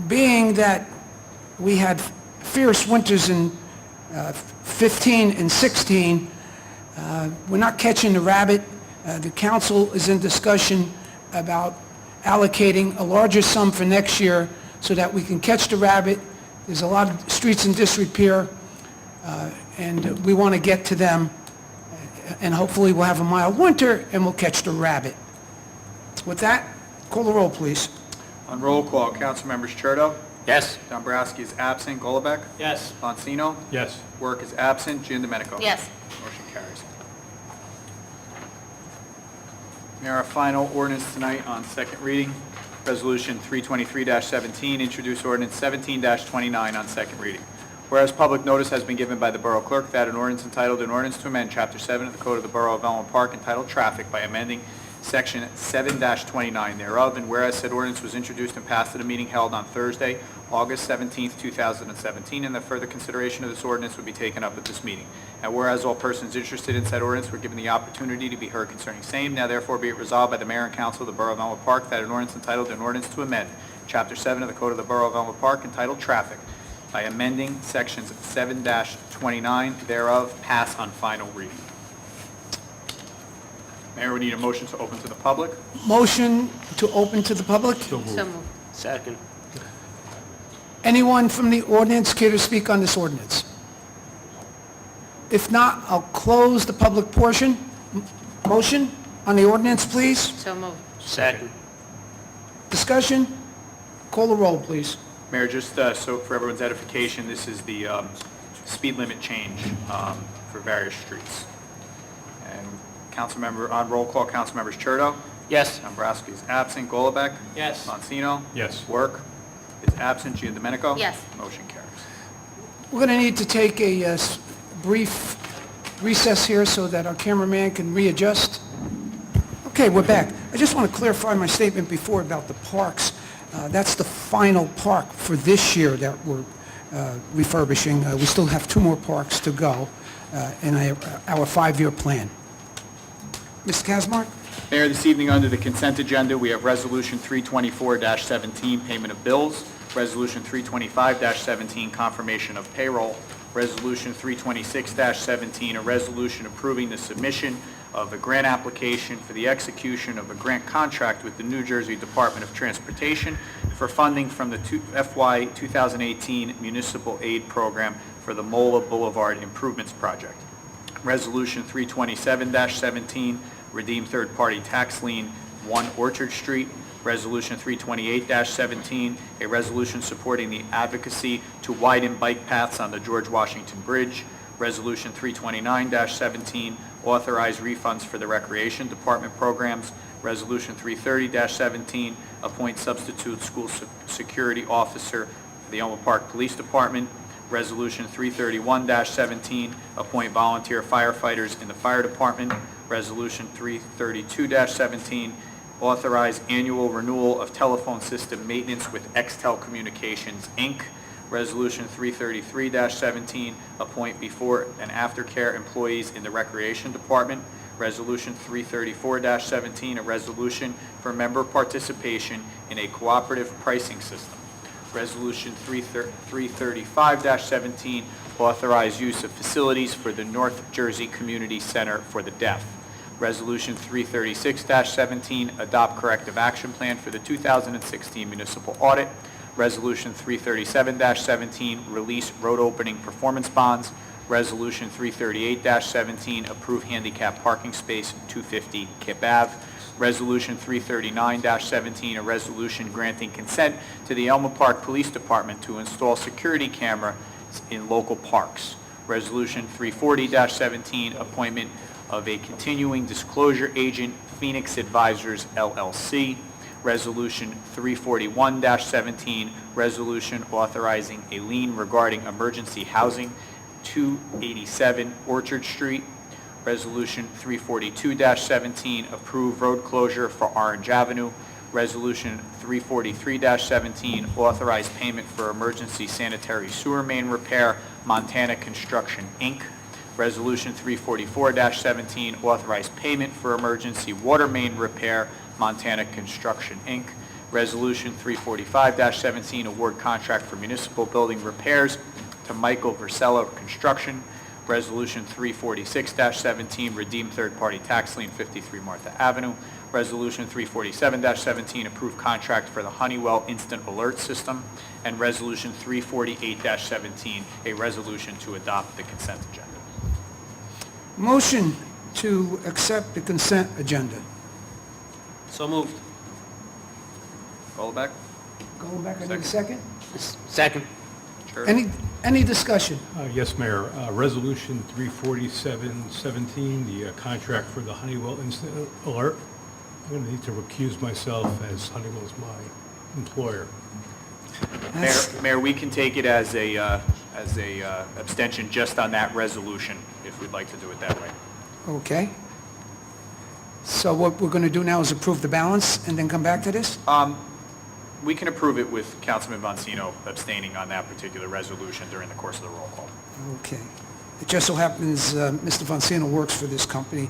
Being that we had fierce winters in 15 and 16, we're not catching the rabbit. The council is in discussion about allocating a larger sum for next year so that we can catch the rabbit. There's a lot of streets in disrepair, and we want to get to them, and hopefully we'll have a mild winter and we'll catch the rabbit. With that, call the roll, please. On roll call, Councilmembers Churdo. Yes. Dombrowski is absent. Golubek. Yes. Sponsino. Yes. Work is absent. Giandomenico. Yes. Motion carries. Mayor, our final ordinance tonight on second reading, Resolution 323-17, introduce ordinance 17-29 on second reading. Whereas public notice has been given by the Borough Clerk that an ordinance entitled an ordinance to amend Chapter 7 of the Code of the Borough of Elmwood Park entitled Traffic by amending Section 7-29 thereof, and whereas said ordinance was introduced and passed at a meeting held on Thursday, August 17, 2017, and that further consideration of this ordinance would be taken up at this meeting. And whereas all persons interested in said ordinance were given the opportunity to be heard concerning same, now therefore be it resolved by the Mayor and Council of the Borough of Elmwood Park that an ordinance entitled an ordinance to amend Chapter 7 of the Code of the Borough of Elmwood Park entitled Traffic by amending Sections 7-29 thereof pass on final reading. Mayor, we need a motion to open to the public. Motion to open to the public. So moved. So moved. Second. Anyone from the ordinance care to speak on this ordinance? If not, I'll close the public portion. Motion on the ordinance, please. So moved. Second. Discussion? Call the roll, please. Mayor, just so for everyone's edification, this is the speed limit change for various streets. And Councilmember, on roll call, Councilmembers Churdo. Yes. Dombrowski is absent. Golubek. Yes. Monsino. Yes. Work is absent. Giandomenico. Yes. Motion carries. We're going to need to take a brief recess here so that our cameraman can readjust. Okay, we're back. I just want to clarify my statement before about the parks. That's the final park for this year that we're refurbishing. We still have 2 more parks to go in our 5-year plan. Mr. Kazmark? Mayor, this evening under the consent agenda, we have Resolution 324-17, payment of bills, Resolution 325-17, confirmation of payroll, Resolution 326-17, a resolution approving the submission of a grant application for the execution of a grant contract with the New Jersey Department of Transportation for funding from the FY 2018 Municipal Aid Program for the Mola Boulevard Improvements Project. Resolution 327-17, redeem third-party tax lien 1 Orchard Street. Resolution 328-17, a resolution supporting the advocacy to widen bike paths on the George Washington Bridge. Resolution 329-17, authorize refunds for the Recreation Department programs. Resolution 330-17, appoint substitute school security officer for the Elmwood Park Police Department. Resolution 331-17, appoint volunteer firefighters in the Fire Department. Resolution 332-17, authorize annual renewal of telephone system maintenance with Xtel Communications, Inc. Resolution 333-17, appoint before and after care employees in the Recreation Department. Resolution 334-17, a resolution for member participation in a cooperative pricing system. Resolution 335-17, authorize use of facilities for the North Jersey Community Center for the Deaf. Resolution 336-17, adopt corrective action plan for the 2016 municipal audit. Resolution 337-17, release road opening performance bonds. Resolution 338-17, approve handicap parking space 250 Kip Ave. Resolution 339-17, a resolution granting consent to the Elmwood Park Police Department to install security cameras in local parks. Resolution 340-17, appointment of a continuing disclosure agent, Phoenix Advisors, LLC. Resolution 341-17, resolution authorizing a lien regarding emergency housing, 287 Orchard Street. Resolution 342-17, approve road closure for Orange Avenue. Resolution 343-17, authorize payment for emergency sanitary sewer main repair, Montana Construction, Inc. Resolution 344-17, authorize payment for emergency water main repair, Montana Construction, Inc. Resolution 345-17, award contract for municipal building repairs to Michael Versello Construction. Resolution 346-17, redeem third-party tax lien 53 Martha Avenue. Resolution 347-17, approve contract for the Honeywell Instant Alert System. And Resolution 348-17, a resolution to adopt the consent agenda. Motion to accept the consent agenda. So moved. Golombek? Go back, I need a second. Second. Sure. Any discussion? Yes, Mayor. Resolution 347-17, the contract for the Honeywell Instant Alert. I'm going to need to recuse myself as Honeywell is my employer. Mayor, we can take it as a abstention just on that resolution, if we'd like to do it that way. Okay. So what we're going to do now is approve the balance and then come back to this? We can approve it with Councilman Vancino abstaining on that particular resolution during the course of the roll call. Okay. It just so happens Mr. Vancino works for this company,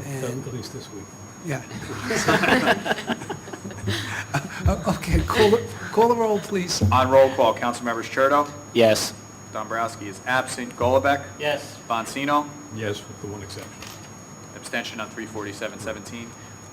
and, At least this week. yeah. Okay, call the roll, please. On roll call, Councilmembers Churdo, Yes. Dombrowski is absent, Golombek, Yes. Vancino, Yes, with the one exception. abstention on 347-17,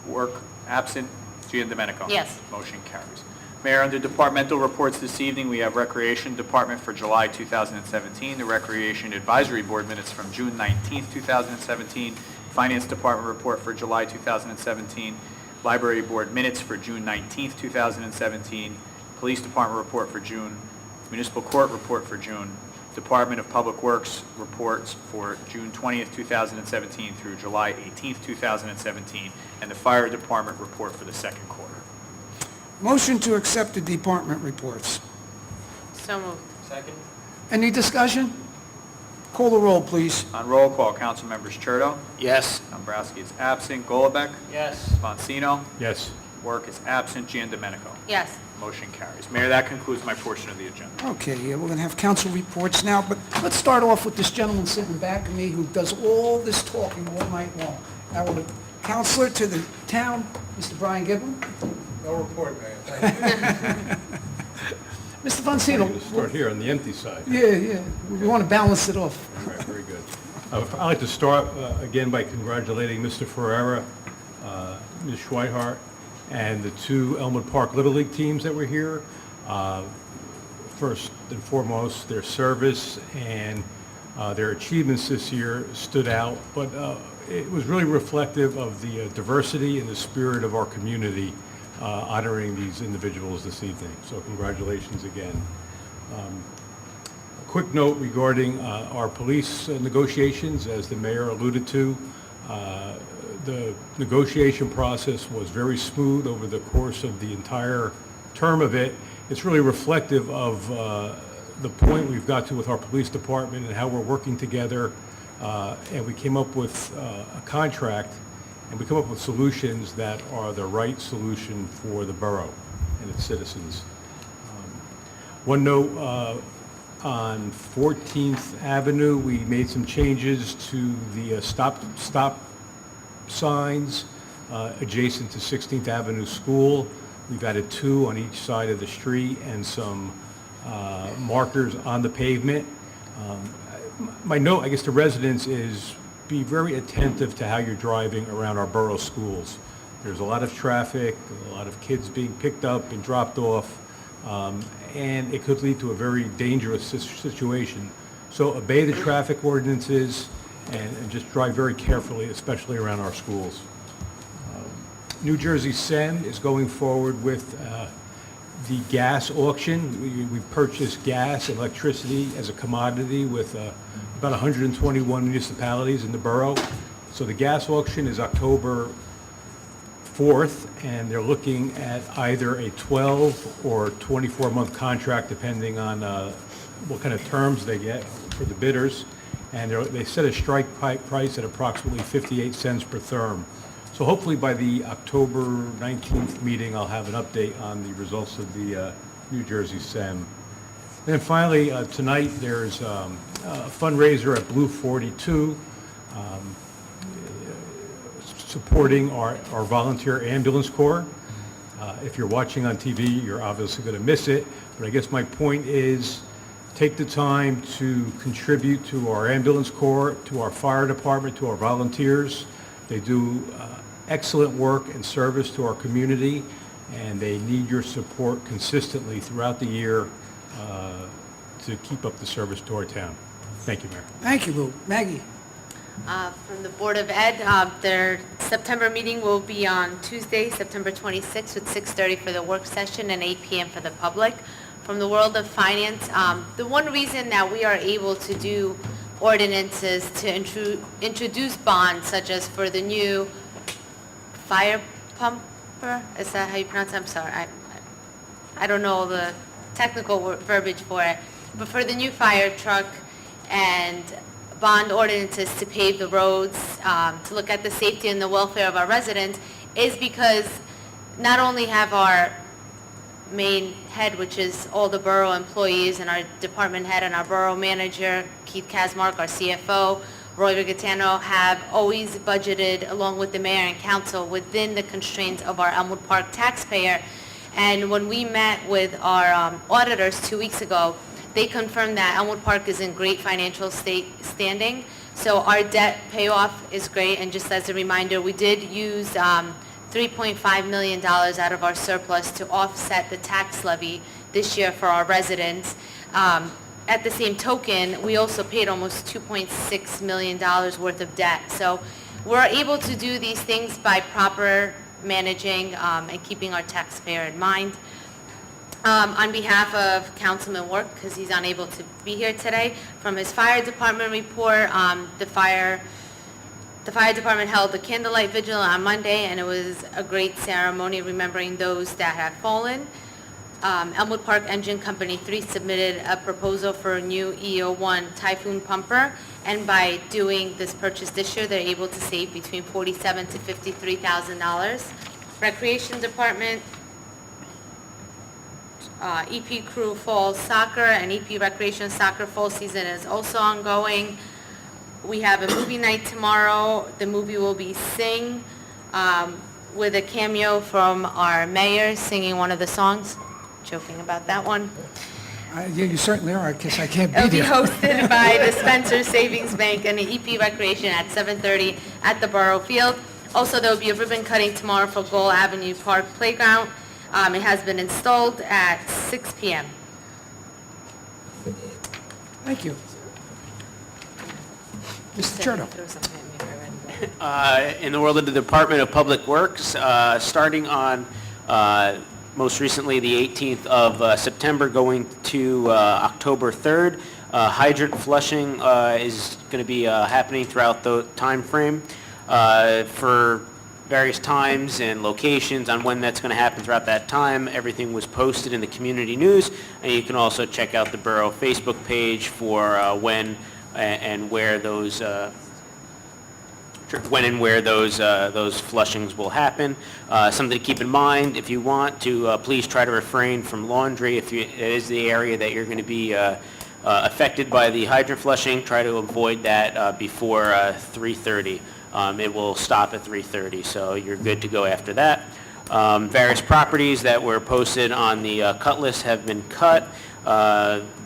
Work, absent, Giandomenico. Yes. Motion carries. Mayor, under departmental reports this evening, we have Recreation Department for July 2017, the Recreation Advisory Board minutes from June 19th, 2017, Finance Department report for July 2017, Library Board minutes for June 19th, 2017, Police Department report for June, Municipal Court report for June, Department of Public Works reports for June 20th, 2017 through July 18th, 2017, and the Fire Department report for the second quarter. Motion to accept the department reports. So moved. Second. Any discussion? Call the roll, please. On roll call, council members Churdo, Yes. Dombrowski is absent, Golubek, Yes. Sponsino, Yes. Work is absent, Giandomenico. Yes. Motion carries. Mayor, that concludes my portion of the agenda. Okay, we're going to have council reports now, but let's start off with this gentleman sitting back of me who does all this talking all night long. Our counselor to the town, Mr. Brian Giblin. No report, Mayor. Thank you. Mr. I'm Fonsino. going to start here on the empty side. Yeah, we want to balance it off. All right, very good. I'd like to start again by congratulating Mr. Ferrera, Ms. Schweihart, and the two Elmwood Park Little League teams that were here. First and foremost, their service and their achievements this year stood out, but it was really reflective of the diversity and the spirit of our community honoring these individuals this evening. So congratulations again. A quick note regarding our police negotiations, as the mayor alluded to. The negotiation process was very smooth over the course of the entire term of it. It's really reflective of the point we've got to with our police department and how we're working together. And we came up with a contract, and we come up with solutions that are the right solution for the borough and its citizens. One note, on 14th Avenue, we made some changes to the stop signs adjacent to 16th Avenue School. We've added 2 on each side of the street and some markers on the pavement. My note, I guess, to residents is be very attentive to how you're driving around our borough schools. There's a lot of traffic, a lot of kids being picked up and dropped off, and it could lead to a very dangerous situation. So obey the traffic ordinances and just drive very carefully, especially around our schools. New Jersey SEM is going forward with the gas auction. We purchased gas and electricity as a commodity with about 121 municipalities in the borough. So the gas auction is October 4th, and they're looking at either a 12 or 24-month contract, depending on what kind of terms they get for the bidders. And they set a strike price at approximately 58 cents per therm. So hopefully by the October 19th meeting, I'll have an update on the results of the New Jersey SEM. And then finally, tonight, there's a fundraiser at Blue 42, supporting our volunteer ambulance corps. If you're watching on TV, you're obviously going to miss it, but I guess my point is take the time to contribute to our ambulance corps, to our fire department, to our volunteers. They do excellent work and service to our community, and they need your support consistently throughout the year to keep up the service to our town. Thank you, Mayor. Thank you, Lou. Maggie? From the Board of Ed, their September meeting will be on Tuesday, September 26th, with 6:30 for the work session and 8 p.m. for the public. From the world of finance, the one reason that we are able to do ordinances to introduce bonds, such as for the new fire pumper, is that how you pronounce it? I'm sorry, I don't know the technical verbiage for it, but for the new fire truck and bond ordinances to pave the roads, to look at the safety and the welfare of our residents, is because not only have our main head, which is all the borough employees, and our department head and our borough manager, Keith Kasmark, our CFO, Roy Rigatano, have always budgeted, along with the mayor and council, within the constraints of our Elmwood Park taxpayer. And when we met with our auditors 2 weeks ago, they confirmed that Elmwood Park is in great financial standing. So our debt payoff is great, and just as a reminder, we did use $3.5 million out of our surplus to offset the tax levy this year for our residents. At the same token, we also paid almost $2.6 million worth of debt. So we're able to do these things by proper managing and keeping our taxpayer in mind. On behalf of Councilman Work, because he's unable to be here today, from his fire department report, the fire department held a candlelight vigil on Monday, and it was a great ceremony remembering those that have fallen. Elmwood Park Engine Company 3 submitted a proposal for a new EO1 Typhoon pumper, and by doing this purchase this year, they're able to save between $47,000 to $53,000. Recreation Department, EP Crew Fall Soccer and EP Recreation Soccer Fall season is also ongoing. We have a movie night tomorrow. The movie will be Sing, with a cameo from our mayor singing one of the songs. Joking about that one. Yeah, you certainly are, because I can't It'll be be there. hosted by the Spencer Savings Bank and the EP Recreation at 7:30 at the Borough Field. Also, there will be a ribbon cutting tomorrow for Goal Avenue Park Playground. It has been installed at 6 p.m. Thank you. Mr. Chertoff. Throw something at me if I read it. In the world of the Department of Public Works, starting on most recently the 18th of September going to October 3rd, hydrant flushing is going to be happening throughout the time frame for various times and locations on when that's going to happen throughout that time. Everything was posted in the community news, and you can also check out the Borough Facebook page for when and where those those flushings will happen. Something to keep in mind, if you want to, please try to refrain from laundry. If it is the area that you're going to be affected by the hydrant flushing, try to avoid that before 3:30. It will stop at 3:30, so you're good to go after that. Various properties that were posted on the cut list have been cut.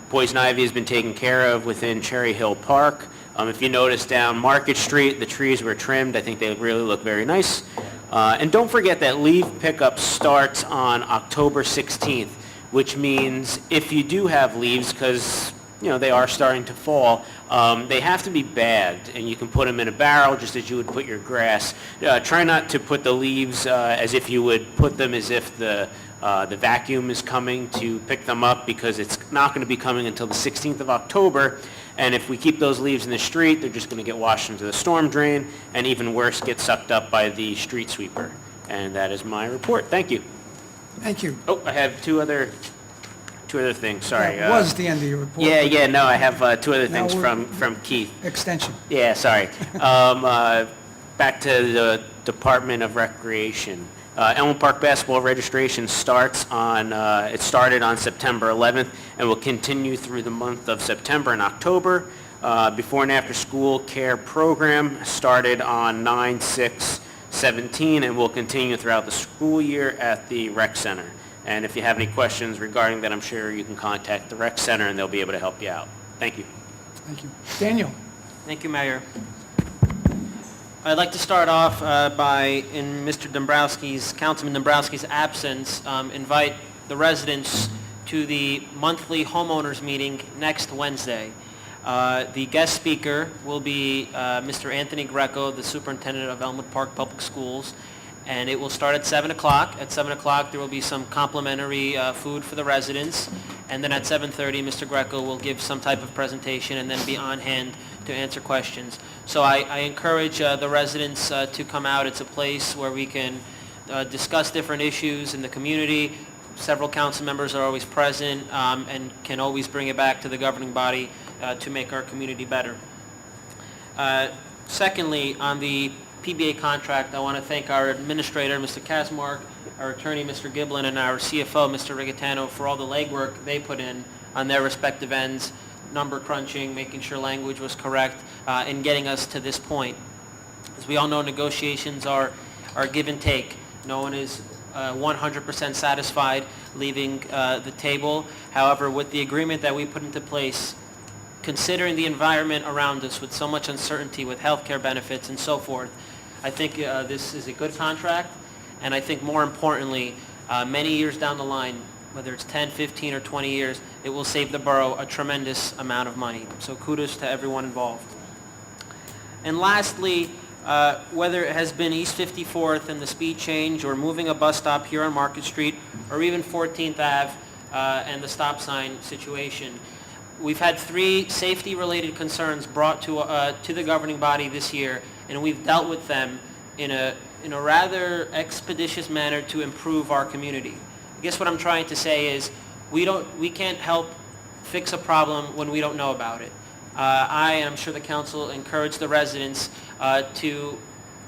Poison ivy has been taken care of within Cherry Hill Park. If you notice down Market Street, the trees were trimmed. I think they really look very nice. And don't forget that leaf pickup starts on October 16th, which means if you do have leaves, because they are starting to fall, they have to be bagged, and you can put them in a barrel just as you would put your grass. Try not to put the leaves as if you would put them as if the vacuum is coming to pick them up, because it's not going to be coming until the 16th of October. And if we keep those leaves in the street, they're just going to get washed into the storm drain, and even worse, get sucked up by the street sweeper. And that is my report. Thank you. Thank you. Oh, I have two other things. Sorry. That was the end of your report. Yeah. No, I have two other Now things we're- from Keith. Extension. Yeah, sorry. Back to the Department of Recreation. Elmwood Park basketball registration started on September 11th and will continue through the month of September and October. Before and after school care program started on 9/6/17 and will continue throughout the school year at the rec center. And if you have any questions regarding that, I'm sure you can contact the rec center and they'll be able to help you out. Thank you. Thank you. Daniel. Thank you, Mayor. I'd like to start off by, in Councilman Dombrowski's absence, invite the residents to the monthly homeowners meeting next Wednesday. The guest speaker will be Mr. Anthony Greco, the superintendent of Elmwood Park Public Schools, and it will start at 7 o'clock. At 7 o'clock, there will be some complimentary food for the residents, and then at 7:30, Mr. Greco will give some type of presentation and then be on hand to answer questions. So I encourage the residents to come out. It's a place where we can discuss different issues in the community. Several council members are always present and can always bring it back to the governing body to make our community better. Secondly, on the PBA contract, I want to thank our administrator, Mr. Kazmark, our attorney, Mr. Giblin, and our CFO, Mr. Rigatano, for all the legwork they put in on their respective ends, number crunching, making sure language was correct, and getting us to this point. As we all know, negotiations are give and take. No one is 100% satisfied leaving the table. However, with the agreement that we put into place, considering the environment around us with so much uncertainty with healthcare benefits and so forth, I think this is a good contract, and I think more importantly, many years down the line, whether it's 10, 15, or 20 years, it will save the borough a tremendous amount of money. So kudos to everyone involved. And lastly, whether it has been East 54th and the speed change, or moving a bus stop here on Market Street, or even 14th Ave and the stop sign situation, we've had 3 safety-related concerns brought to the governing body this year, and we've dealt with them in a rather expeditious manner to improve our community. I guess what I'm trying to say is we can't help fix a problem when we don't know about it. And I'm sure the council encourage the residents to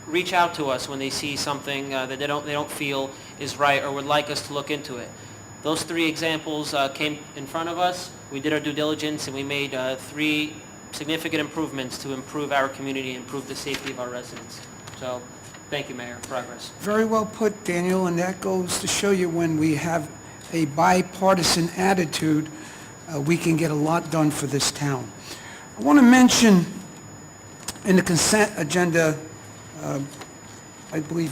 reach out to us when they see something that they don't feel is right or would like us to look into it. Those 3 examples came in front of us. We did our due diligence and we made 3 significant improvements to improve our community, improve the safety of our residents. So, thank you, Mayor. Progress. Very well put, Daniel, and that goes to show you when we have a bipartisan attitude, we can get a lot done for this town. I want to mention in the consent agenda, I believe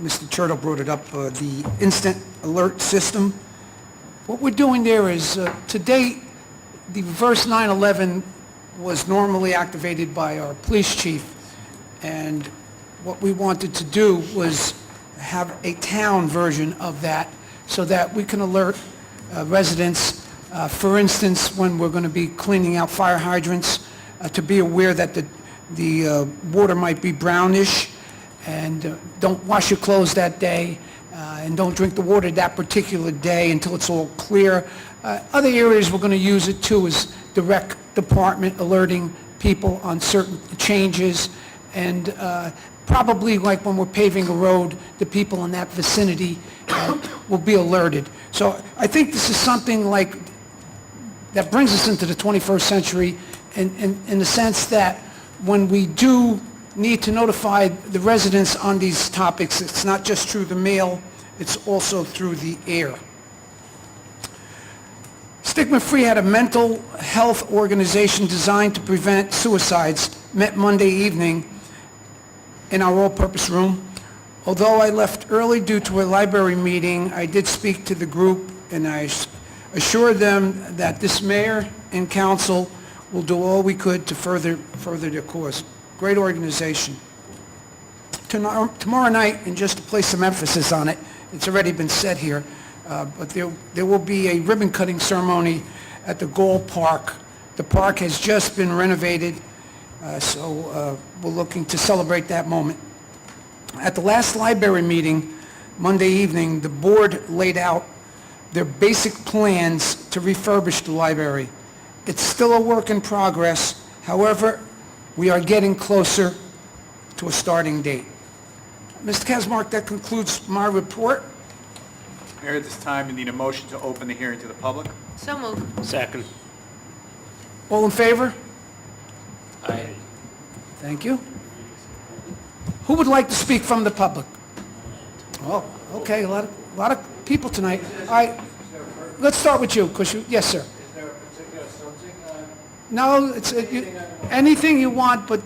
Mr. Turtle brought it up, the instant alert system. What we're doing there is, to date, the reverse 911 was normally activated by our police chief, and what we wanted to do was have a town version of that so that we can alert residents, for instance, when we're going to be cleaning out fire hydrants, to be aware that the water might be brownish, and don't wash your clothes that day, and don't drink the water that particular day until it's all clear. Other areas we're going to use it too is the rec department alerting people on certain changes, and probably like when we're paving a road, the people in that vicinity will be alerted. So I think this is something like that brings us into the 21st century in the sense that when we do need to notify the residents on these topics, it's not just through the mail, it's also through the air. Stigma Free had a mental health organization designed to prevent suicides, met Monday evening in our all-purpose room. Although I left early due to a library meeting, I did speak to the group, and I assured them that this mayor and council will do all we could to further their cause. Great organization. Tomorrow night, and just to place some emphasis on it, it's already been said here, but there will be a ribbon-cutting ceremony at the Gall Park. The park has just been renovated, so we're looking to celebrate that moment. At the last library meeting, Monday evening, the board laid out their basic plans to refurbish the library. It's still a work in progress. However, we are getting closer to a starting date. Mr. Kaczmarek, that concludes my report. Mayor, at this time, we need a motion to open the hearing to the public. So moved. Second. All in favor? Aye. Thank you. Who would like to speak from the public? Oh, okay, a lot of people tonight. All right, let's start with you, because yes, sir. Is there a particular subject? No, it's anything you want, but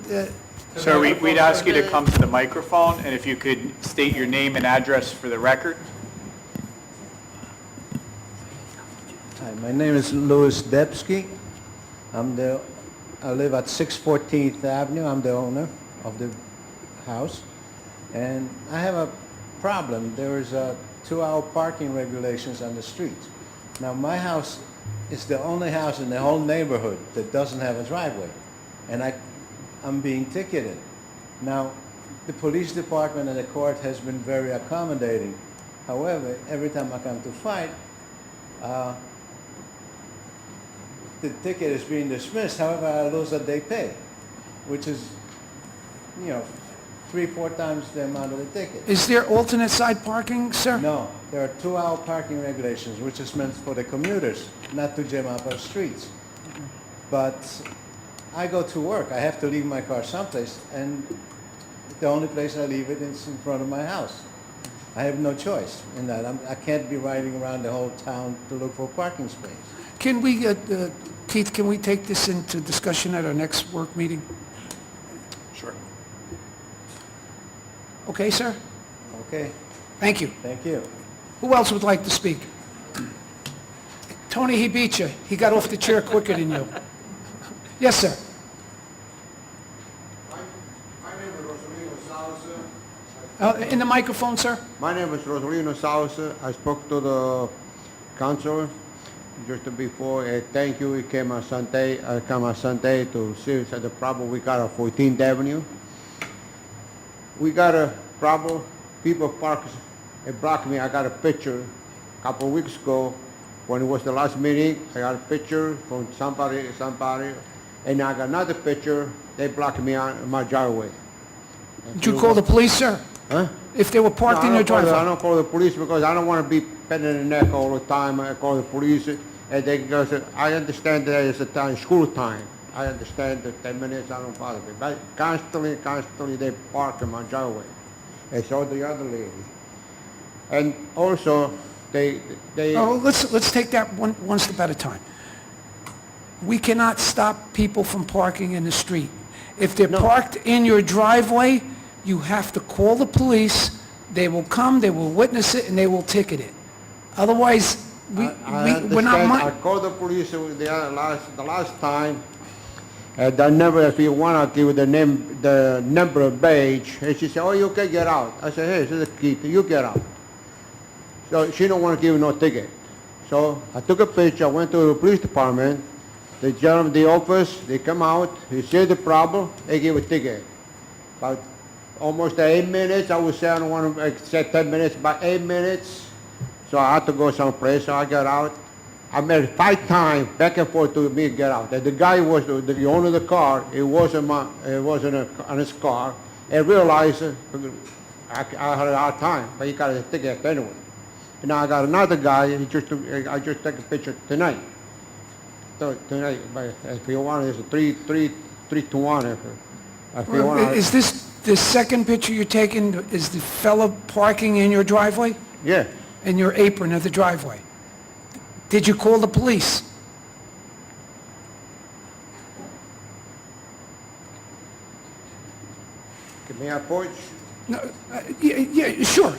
Sir, we'd ask you to come to the microphone, and if you could state your name and address for the record. Hi, my name is Louis Debsky. I live at 614th Avenue. I'm the owner of the house. And I have a problem. There is a 2-hour parking regulations on the streets. Now, my house is the only house in the whole neighborhood that doesn't have a driveway. And I'm being ticketed. Now, the police department and the court has been very accommodating. However, every time I come to fight, the ticket is being dismissed. However, I lose a day pay, which is, 3-4 times the amount of the ticket. is there alternate side parking, sir? No, there are 2-hour parking regulations, which is meant for the commuters, not to jam up our streets. But I go to work. I have to leave my car someplace, and the only place I leave it is in front of my house. I have no choice in that. I can't be riding around the whole town to look for a parking space. Can we, Keith, can we take this into discussion at our next work meeting? Sure. Okay, sir? Okay, Thank you. thank you. Who else would like to speak? Tony, he beat you. He got off the chair quicker than you. Yes, sir. My name is Rosalino Salsa. In the microphone, sir? My name is Rosalino Salsa. I spoke to the councilor just before. Thank you. He came on Sunday. I come on Sunday to see the problem we got on 14th Avenue. We got a problem. People park. It blocked me. I got a picture. couple of weeks ago, when it was the last meeting, I got a picture from somebody, and I got another picture, they blocked me on my driveway. Did you call the police, sir? Huh? If they were parked in your I driveway? don't call the police because I don't want to be bending the neck all the time. I call the police, and they go, I understand that it's a time, school time. I understand that 10 minutes, I don't bother me. But constantly, they park in my driveway. And so the other lady. And also, they Oh, let's take that one step at a time. We cannot stop people from parking in the street. If they're parked in your driveway, you have to call the police. They will come, they will witness it, and they will ticket it. Otherwise, we're not... I called the police the last time. The number, if you want, I'll give you the number of badge. And she said, oh, you can get out. I said, hey, this is the key. You get out. So she don't want to give you no ticket. So I took a picture. I went to the police department. The gentleman, the office, they come out. He said the problem. They give a ticket. About almost 8 minutes. I would say, I don't want to say 10 minutes, about 8 minutes. So I had to go someplace. So I got out. I made 5 times back and forth to me get out. The guy was the owner of the car. It wasn't on his car. And realized I had a hard time, but he got a ticket anyway. And now I got another guy. I just took a picture tonight. So tonight, but if you want, it's a 3-to-1. If you want, Is this the second picture you're taking? Is the fellow parking in your driveway? Yeah. In your apron of the driveway? Did you call the police? Give me a porch. No, yeah, sure.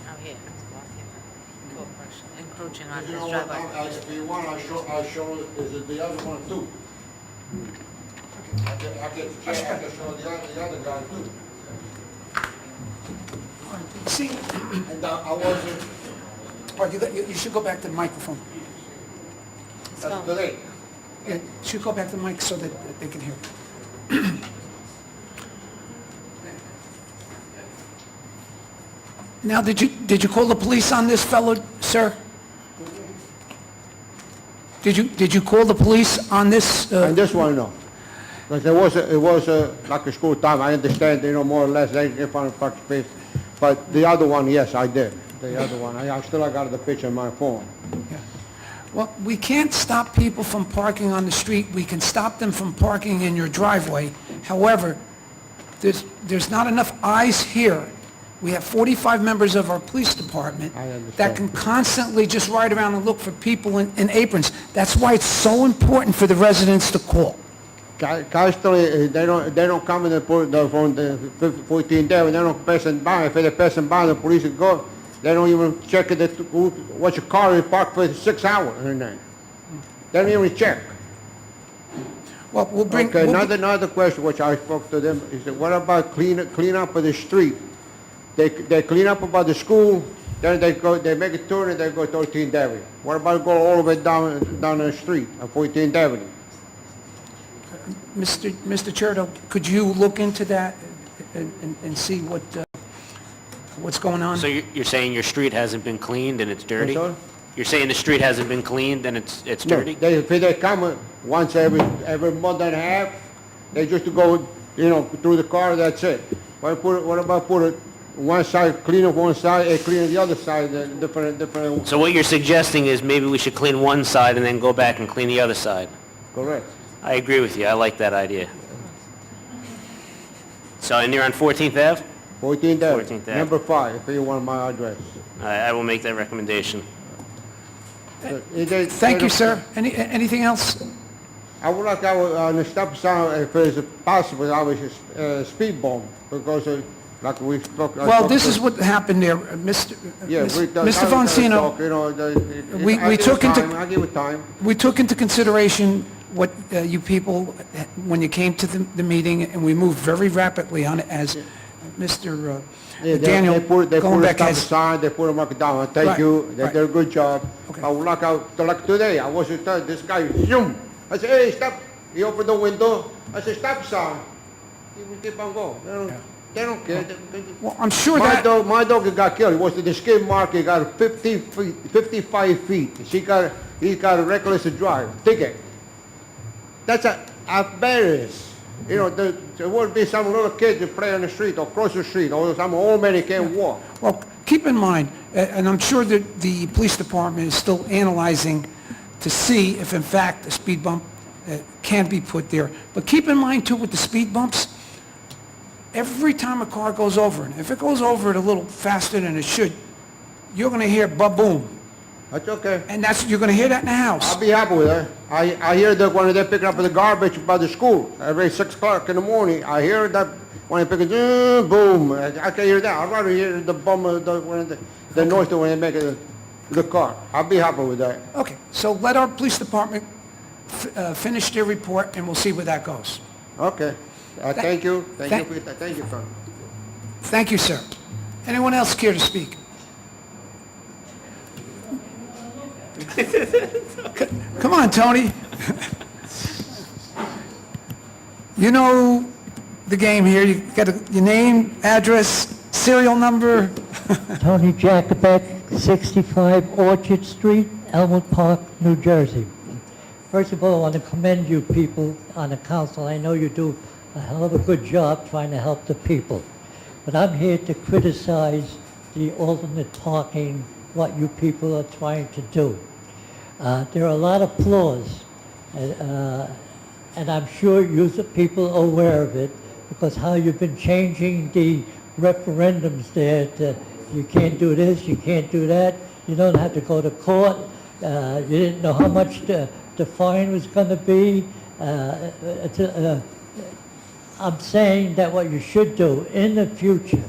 Oh, yeah, it's blocking, encroaching on You his know what, driveway. if you want, I'll show, is the other one too. I can show the other guy too. See, And I wasn't, oh, you should go back to the microphone. that's today. Yeah, you should go back to the mic so that they can hear. Now, did you call the police on this fellow, sir? Did you call the police on this? And this one, no. Because it was like a school time, I understand, more or less, they can find a park space. But the other one, yes, I did. The other one, I still got the picture on my phone. Yeah. Well, we can't stop people from parking on the street. We can stop them from parking in your driveway. However, there's not enough eyes here. We have 45 members of our police department I understand. that can constantly just ride around and look for people in aprons. That's why it's so important for the residents to call. Constantly, they don't come in from the 14th Avenue, they don't pass them by. If they're passing by, the police go, they don't even check what your car is parked for 6 hours in there. They don't even check. Well, we'll bring... Okay, we'll- another question which I spoke to them, is that what about clean up of the street? They clean up about the school, then they make a turn and they go 13th Avenue. What about go all the way down the street on 14th Avenue? Mr. Cherto, could you look into that and see what's going on? So you're saying your street hasn't been cleaned and it's dirty? sorry? You're saying the street hasn't been cleaned and it's No, dirty? if they come once every month and a half, they just go, through the car, that's it. What about put it one side, clean up one side, and clean up the other side, different, So what you're suggesting is maybe we should clean one side and then go back and clean the other side? correct. I agree with you. I like that idea. So, and you're on 14th Ave? 14th Avenue, 14th Ave. number 5, if you want my address. I will make that recommendation. Thank you, sir. Anything else? I would like on the stop sign, if it's possible, I was speed bump, because like we spoke... Well, this is what happened there, Mr. Foncino. We took into... I give it time. We took into consideration what you people, when you came to the meeting, and we moved very rapidly on it, as Mr. Daniel They put a Golenbeck stop has... sign, they put a mark down, thank Right, you, they right. did a good job. Okay. I would like today, I was this guy, zoom, I said, hey, stop, He opened the window. I said, stop sign. He will keep on going. They don't care. Well, I'm sure my that... dog, my dog got killed. It was the skid mark. He got 55 feet. He got a reckless drive ticket. That's a embarrassment. You know, there would be some little kids that play on the street or cross the street, or some old man that can't walk. Well, keep in mind, and I'm sure that the police department is still analyzing to see if in fact a speed bump can be put there. But keep in mind too with the speed bumps, every time a car goes over, and if it goes over it a little faster than it should, you're going to hear ba-boom. That's okay. And you're going to hear that in the house. I'll be happy with that. I hear that when they're picking up the garbage by the school every 6 o'clock in the morning. I hear that when they pick it, boom. I can hear that. I'd rather hear the bum, the noise when they make the car. I'll be happy with that. Okay, so let our police department finish their report, and we'll see where that goes. Okay. Thank you. Thank you, sir. Thank you, sir. Anyone else care to speak? Come on, Tony. You know the game here. You got your name, address, serial number. Tony Jacobek, 65 Orchard Street, Elmwood Park, New Jersey. First of all, I want to commend you people on the council. I know you do a hell of a good job trying to help the people. But I'm here to criticize the alternate parking, what you people are trying to do. There are a lot of flaws, and I'm sure you people are aware of it, because how you've been changing the referendums there to, you can't do this, you can't do that, you don't have to go to court, you didn't know how much the fine was going to be. I'm saying that what you should do in the future,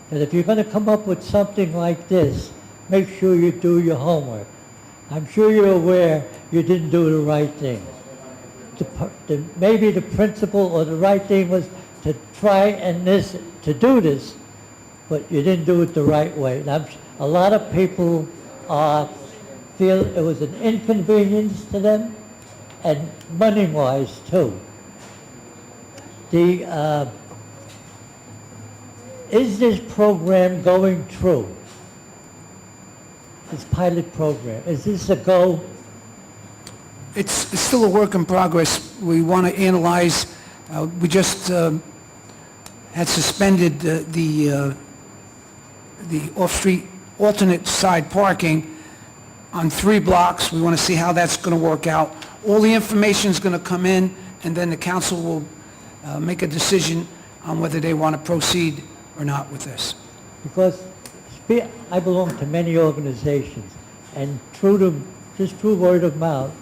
that if you're going to come up with something like this, make sure you do your homework. I'm sure you're aware you didn't do the right thing. Maybe the principle or the right thing was to try and to do this, but you didn't do it the right way. And a lot of people feel it was an inconvenience to them, and money-wise too. Is this program going through? This pilot program, is this a go? It's still a work in progress. We want to analyze. We just had suspended the off-street alternate side parking on 3 blocks. We want to see how that's going to work out. All the information is going to come in, and then the council will make a decision on whether they want to proceed or not with this. Because I belong to many organizations, and just through word of mouth,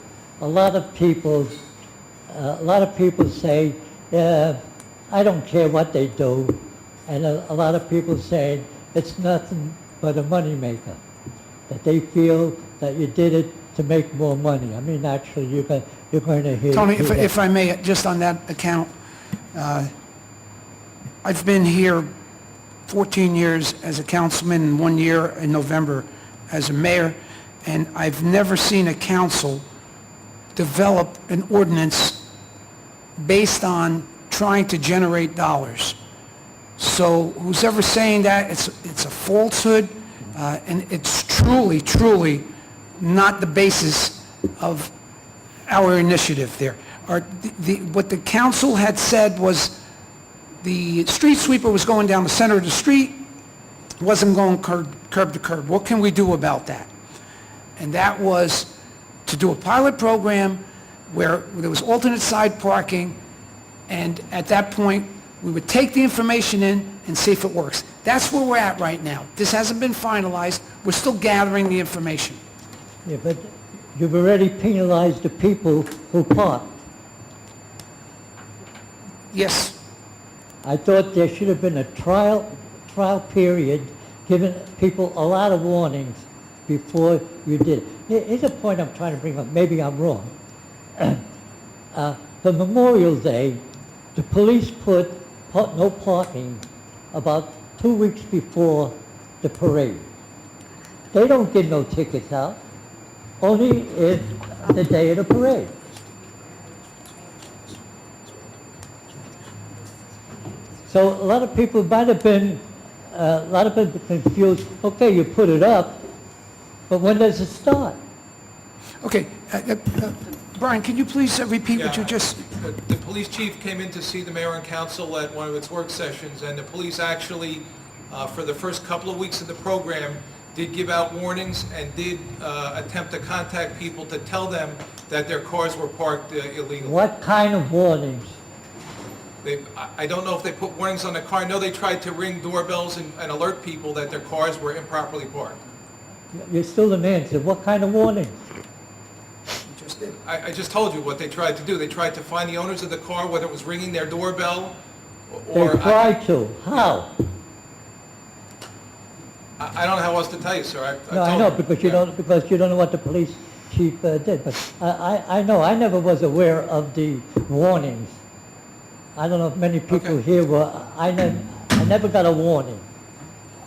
a lot of people say, I don't care what they do, and a lot of people say it's nothing but a moneymaker, that they feel that you did it to make more money. I mean, actually, you're going to hear... Tony, if I may, just on that account, I've been here 14 years as a councilman and 1 year in November as a mayor, and I've never seen a council develop an ordinance based on trying to generate dollars. So who's ever saying that, it's a falsehood, and it's truly not the basis of our initiative there. What the council had said was the street sweeper was going down the center of the street, wasn't going curb to curb. What can we do about that? And that was to do a pilot program where there was alternate side parking, and at that point, we would take the information in and see if it works. That's where we're at right now. This hasn't been finalized. We're still gathering the information. Yeah, but you've already penalized the people who parked. Yes. I thought there should have been a trial period, giving people a lot of warnings before you did it. Here's a point I'm trying to bring up. Maybe I'm wrong. For Memorial Day, the police put no parking about 2 weeks before the parade. They don't give no tickets out, only if the day of the parade. So a lot of people might have been, a lot of people confused, okay, you put it up, but when does it start? Okay, Brian, can you please repeat what you just... The police chief came in to see the mayor and council at one of its work sessions, and the police actually, for the first couple of weeks of the program, did give out warnings and did attempt to contact people to tell them that their cars were parked illegally. What kind of warnings? I don't know if they put warnings on the car. I know they tried to ring doorbells and alert people that their cars were improperly parked. You're still the man, so what kind of warnings? I just told you what they tried to do. They tried to find the owners of the car, whether it was ringing their doorbell They or... tried to. How? I don't know how else to tell you, sir. No, I know, because you don't know what the police chief did, but I know, I never was aware of the warnings. I don't know if many people here were, I never got a warning.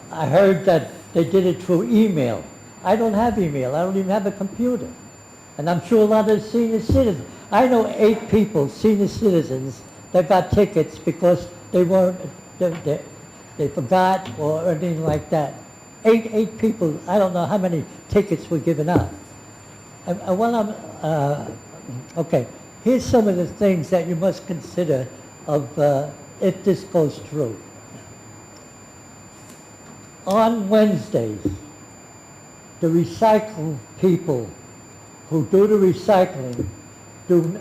I heard that they did it through email. I don't have email, I don't even have a computer. And I'm sure a lot of senior citizens, I know 8 people, senior citizens, that got tickets because they weren't, they forgot or anything like that. 8 people, I don't know how many tickets were given out. And when okay, here's some of the things that you must consider of if this goes through. On Wednesdays, the recycle people who do the recycling,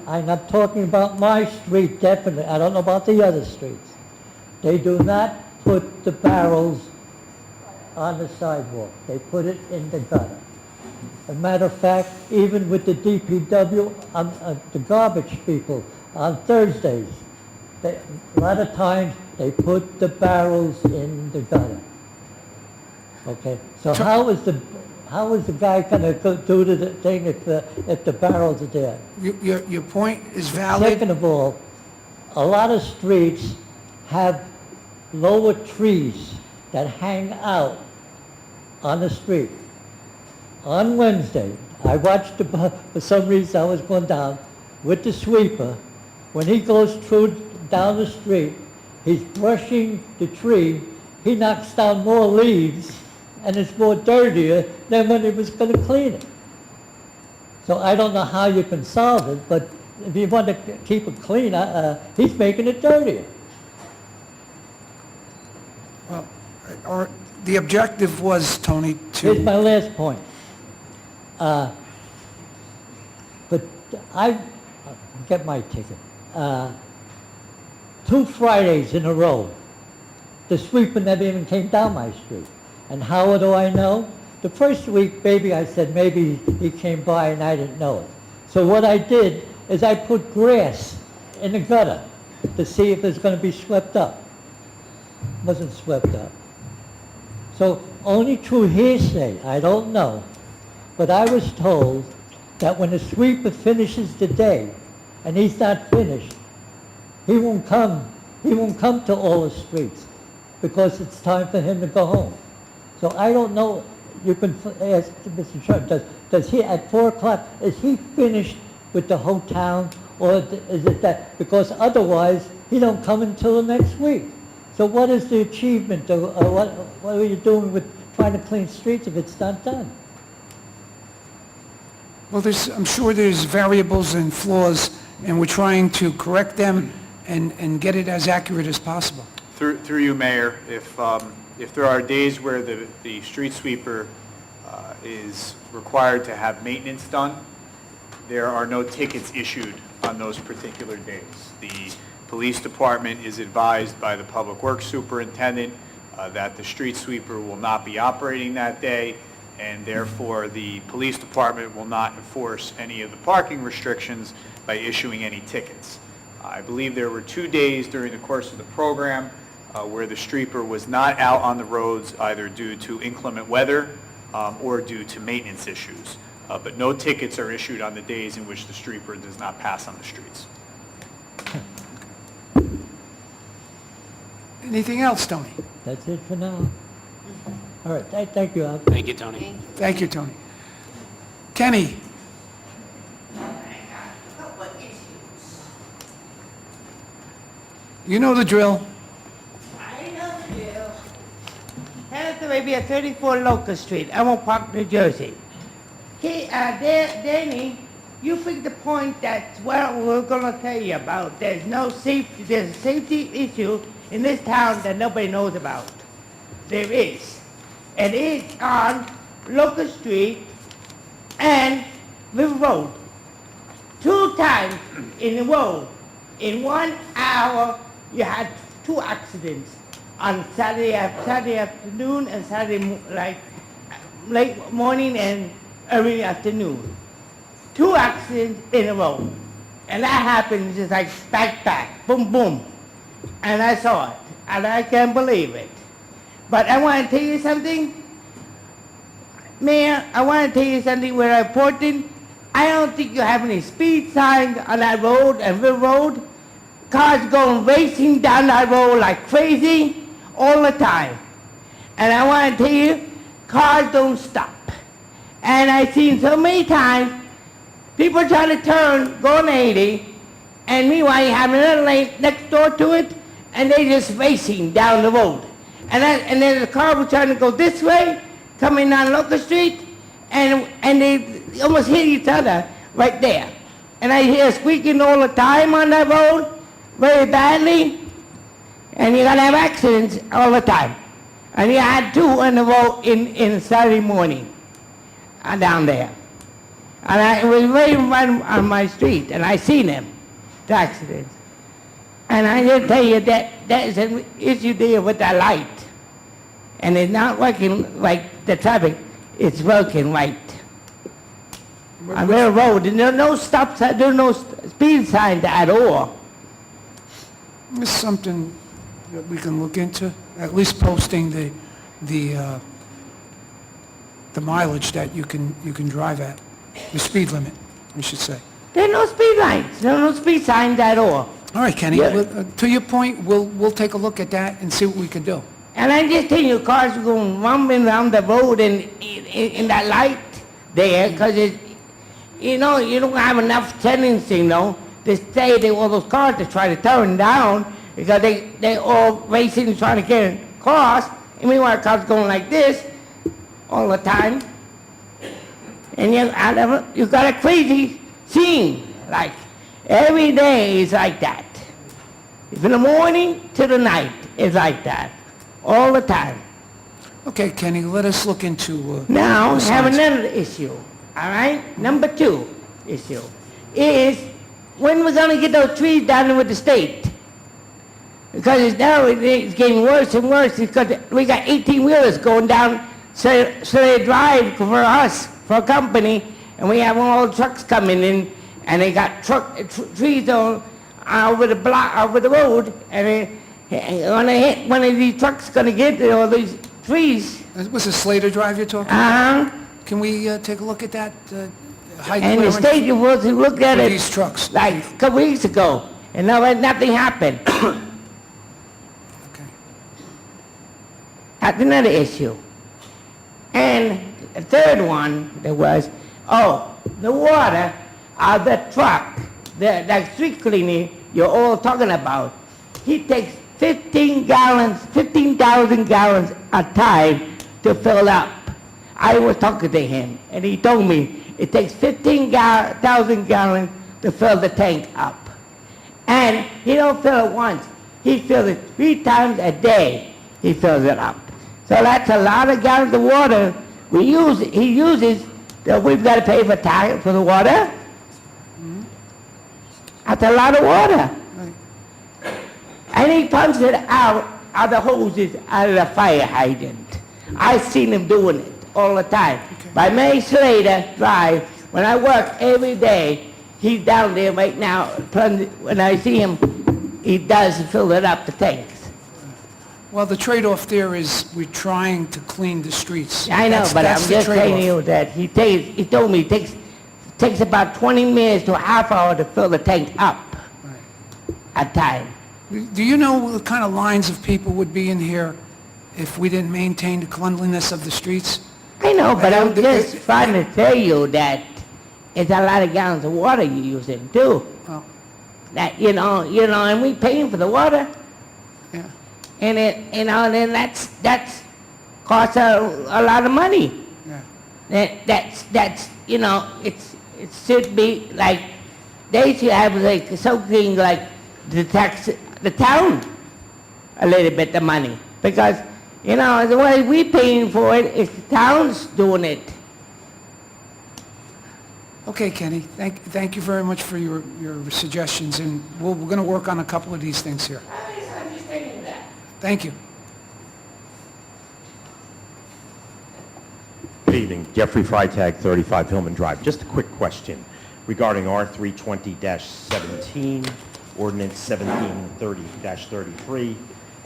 I'm not talking about my street, definitely, I don't know about the other streets. They do not put the barrels on the sidewalk. They put it in the gutter. As a matter of fact, even with the DPW, the garbage people, on Thursdays, a lot of times they put the barrels in the gutter. Okay, so how is the guy going to go do the thing if the barrels are there? Your point is valid. Second of all, a lot of streets have lower trees that hang out on the street. On Wednesday, I watched for some reason I was going down with the sweeper. When he goes down the street, he's brushing the tree, he knocks down more leaves, and it's more dirtier than when he was going to clean it. So I don't know how you can solve it, but if you want to keep it clean, he's making it dirtier. Well, the objective was, Tony, Here's to... my last point. But I get my ticket. 2 Fridays in a row, the sweeper never even came down my street. And how do I know? The first week, maybe I said maybe he came by and I didn't know it. So what I did is I put grass in the gutter to see if it's going to be swept up. It wasn't swept up. So only through hearsay, I don't know, but I was told that when the sweeper finishes the day and he's not finished, he won't come to all the streets because it's time for him to go home. So I don't know, you can ask Mr. Trump, does he, at 4 o'clock, is he finished with the whole town, or is it that, because otherwise, he don't come until the next week. So what is the achievement, or what are you doing with trying to clean streets if it's not done? Well, I'm sure there's variables and flaws, and we're trying to correct them and get it as accurate as possible. Through you, Mayor, if there are days where the street sweeper is required to have maintenance done, there are no tickets issued on those particular days. The police department is advised by the public works superintendent that the street sweeper will not be operating that day, and therefore the police department will not enforce any of the parking restrictions by issuing any tickets. I believe there were 2 days during the course of the program where the streeper was not out on the roads either due to inclement weather or due to maintenance issues. But no tickets are issued on the days in which the streeper does not pass on the streets. Anything else, Tony? That's it for now. All right, thank you, Al. Thank you, Tony. Thank you, Tony. Kenny? You know the drill. be at 34 Locust Street, Elmwood Park, New Jersey. Okay, Danny, you picked the point that's what we're gonna tell you about. There's a safety issue in this town that nobody knows about. There is. And it's on Locust Street and River Road. 2 times in a row, in 1 hour, you had 2 accidents on Saturday afternoon and late morning and early afternoon. 2 accidents in a row. And that happened just like back, boom, boom. And I saw it, and I can't believe it. But I want to tell you something. Mayor, I want to tell you something very important. I don't think you have any speed signs on that road and River Road. Cars going racing down that road like crazy all the time. And I want to tell you, cars don't stop. And I've seen so many times, people try to turn, going 80, and meanwhile you have another lane next door to it, and they just racing down the road. And then the car was trying to go this way, coming down Locust Street, and they almost hit each other right there. And I hear squeaking all the time on that road, very badly, and you're gonna have accidents all the time. And you had 2 in a row in Saturday morning, down there. And it was right on my street, and I seen them, the accidents. And I just tell you that there's an issue there with that light. And it's not working like the traffic, it's working right. On River Road, there's no stop sign, there's no speed signs at all. This is something that we can look into, at least posting the mileage that you can drive at, the speed limit, we should say. There are no speed lights, there are no speed signs at all. All right, Kenny, Yeah. to your point, we'll take a look at that and see what we can do. And I just tell you, cars are going rumbling around the road in that light there, because you don't have enough tendency, to stay there, all those cars to try to turn down, because they all racing trying to get across, and meanwhile cars going like this all the time. And you got a crazy scene, like every day is like that. From the morning to the night, it's like that. All the time. Okay, Kenny, let us look into... Now, the I have signs. another issue, all right? Number 2 issue is when we're going to get those trees down there with the state. Because it's getting worse and worse because we got 18-wheelers going down Slade Drive for us, for a company, and we have all the trucks coming in, and they got trees over the road, and when they hit one of these trucks going to get all these trees. Was it Slater Drive you're talking about? Can we take a look at that? And the state was to look at it these trucks. like a couple weeks ago, and nothing happened. Okay. That's another issue. And the third one, there was, the water out of the truck, that street cleaner you're all talking about, he takes 15,000 gallons a time to fill up. I was talking to him, and he told me it takes 15,000 gallons to fill the tank up. And he don't fill it once. He fills it 3 times a day. He fills it up. So that's a lot of gallons of water he uses that we've got to pay for the water. That's a lot of water. And he pumps it out of the hoses out of the fire hydrant. I've seen him doing it all the time. Okay. By May Slater Drive, when I work every day, he's down there right now. When I see him, he does fill it up, the tanks. Well, the trade-off there is we're trying to clean the streets. I know, but I'm the just telling trade-off. you that he told me it takes about 20 minutes to a half hour to fill the tank up at time. Do you know what kind of lines of people would be in here if we didn't maintain the cleanliness of the streets? I know, but I'm just trying to tell you that it's a lot of gallons of water you're using too. Well, That and we paying for the water. yeah. And then that's costs a lot of money. Yeah. That's, you know, it should be like, they should have like something like the town a little bit of money. Because, you know, the way we paying for it is the town's doing it. Okay, Kenny, thank you very much for your suggestions, and we're going to work on a couple of these things here. I'm just thinking that. Thank you. Good evening. Jeffrey Freitag, 35 Hillman Drive. Just a quick question regarding R320-17, Ordinance 1730-33,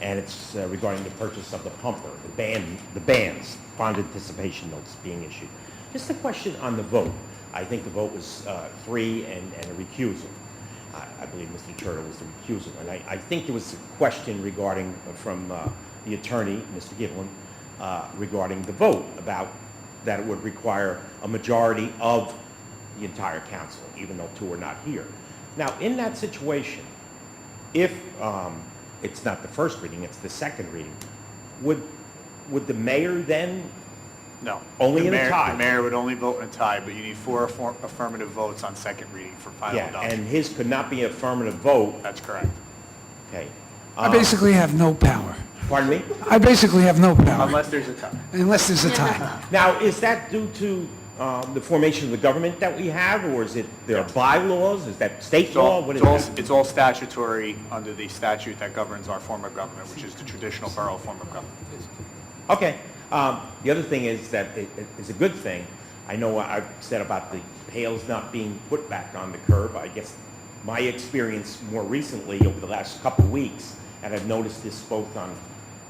and it's regarding the purchase of the pumper, the bands, bond anticipation notes being issued. Just a question on the vote. I think the vote was 3 and a recusal. I believe Mr. Turtle was the recusal. And I think there was a question regarding, from the attorney, Mr. Giblin, regarding the vote, about that it would require a majority of the entire council, even though 2 are not here. Now, in that situation, if it's not the first reading, it's the second reading, would the mayor then No. only in a The tie? mayor would only vote in a tie, but you need 4 affirmative votes on second reading for final Yeah, adoption. and his could not be an affirmative vote. That's correct. Okay. I basically have no power. Pardon me? I basically have no power, Unless there's a tie. unless there's a tie. Now, is that due to the formation of the government that we have, or is it their bylaws? Is that state It's law? all, What is it's all, that? it's all statutory under the statute that governs our form of government, which is the traditional borough form of government. Okay. The other thing is that it is a good thing. I know I've said about the pails not being put back on the curb. I guess my experience more recently over the last couple of weeks, and I've noticed this both on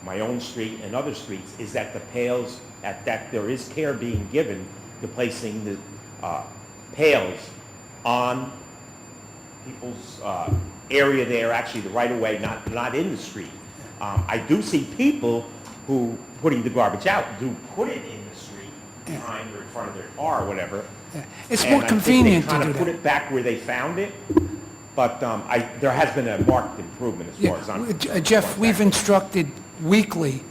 my own street and other streets, is that the pails, that there is care being given to placing the pails on people's area there, actually the right-of-way, not in the street. I do see people who, putting the garbage out, do put it in the street behind or in front of their car or whatever. It's And more I think convenient to they kind do of put that. it back where they found it, but there has been a marked improvement as far as I'm... Jeff, we've instructed weekly,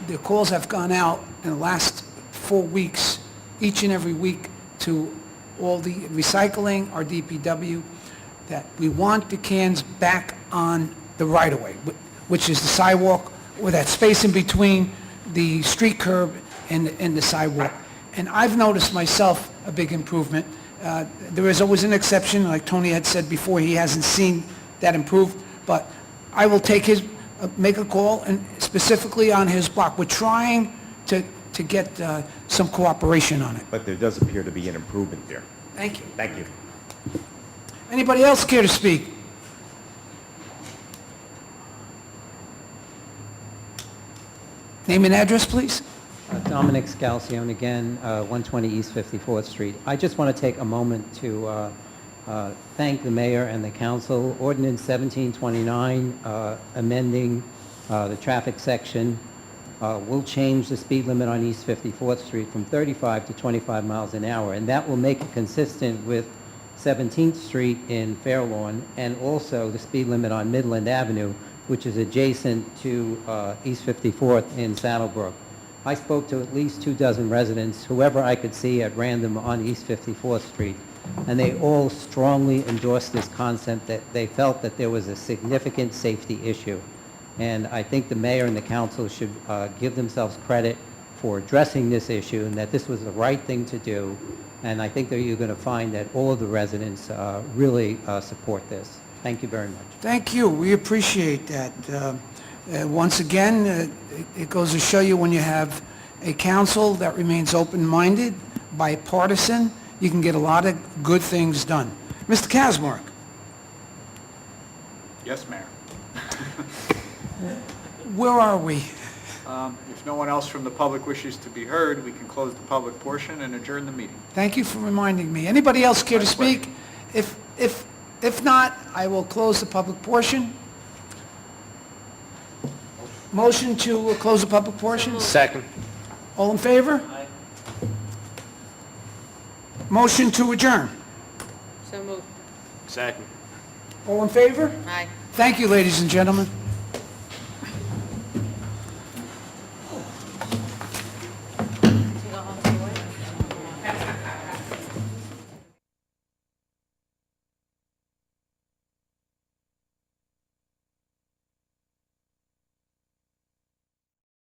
the calls have gone out in the last 4 weeks, each and every week, to all the recycling, our DPW, that we want the cans back on the right-of-way, which is the sidewalk, or that space in between the street curb and the sidewalk. And I've noticed myself a big improvement. There is always an exception, like Tony had said before, he hasn't seen that improved, but I will make a call, and specifically on his block. We're trying to get some cooperation on it. But there does appear to be an improvement there. Thank you. Thank you. Anybody else care to speak? Name and address, please. Dominic Scalzione again, 120 East 54th Street. I just want to take a moment to thank the mayor and the council. Ordinance 1729, amending the traffic section, will change the speed limit on East 54th Street from 35 to 25 miles an hour, and that will make it consistent with 17th Street in Fairlawn, and also the speed limit on Midland Avenue, which is adjacent to East 54th in Saddlebrook. I spoke to at least 24 residents, whoever I could see at random on East 54th Street, and they all strongly endorsed this concept, that they felt that there was a significant safety issue. And I think the mayor and the council should give themselves credit for addressing this issue, and that this was the right thing to do. And I think that you're going to find that all of the residents really support this. Thank you very much. Thank you. We appreciate that. Once again, it goes to show you when you have a council that remains open-minded, bipartisan, you can get a lot of good things done. Mr. Kazmark. Yes, Mayor. Where are we? If no one else from the public wishes to be heard, we can close the public portion and adjourn the meeting. Thank you for reminding me. Anybody else care to speak? If not, I will close the public portion. Motion to close the public portion? Second. All in favor? Motion to adjourn. So moved. Second. All in favor? Aye. Thank you, ladies and gentlemen.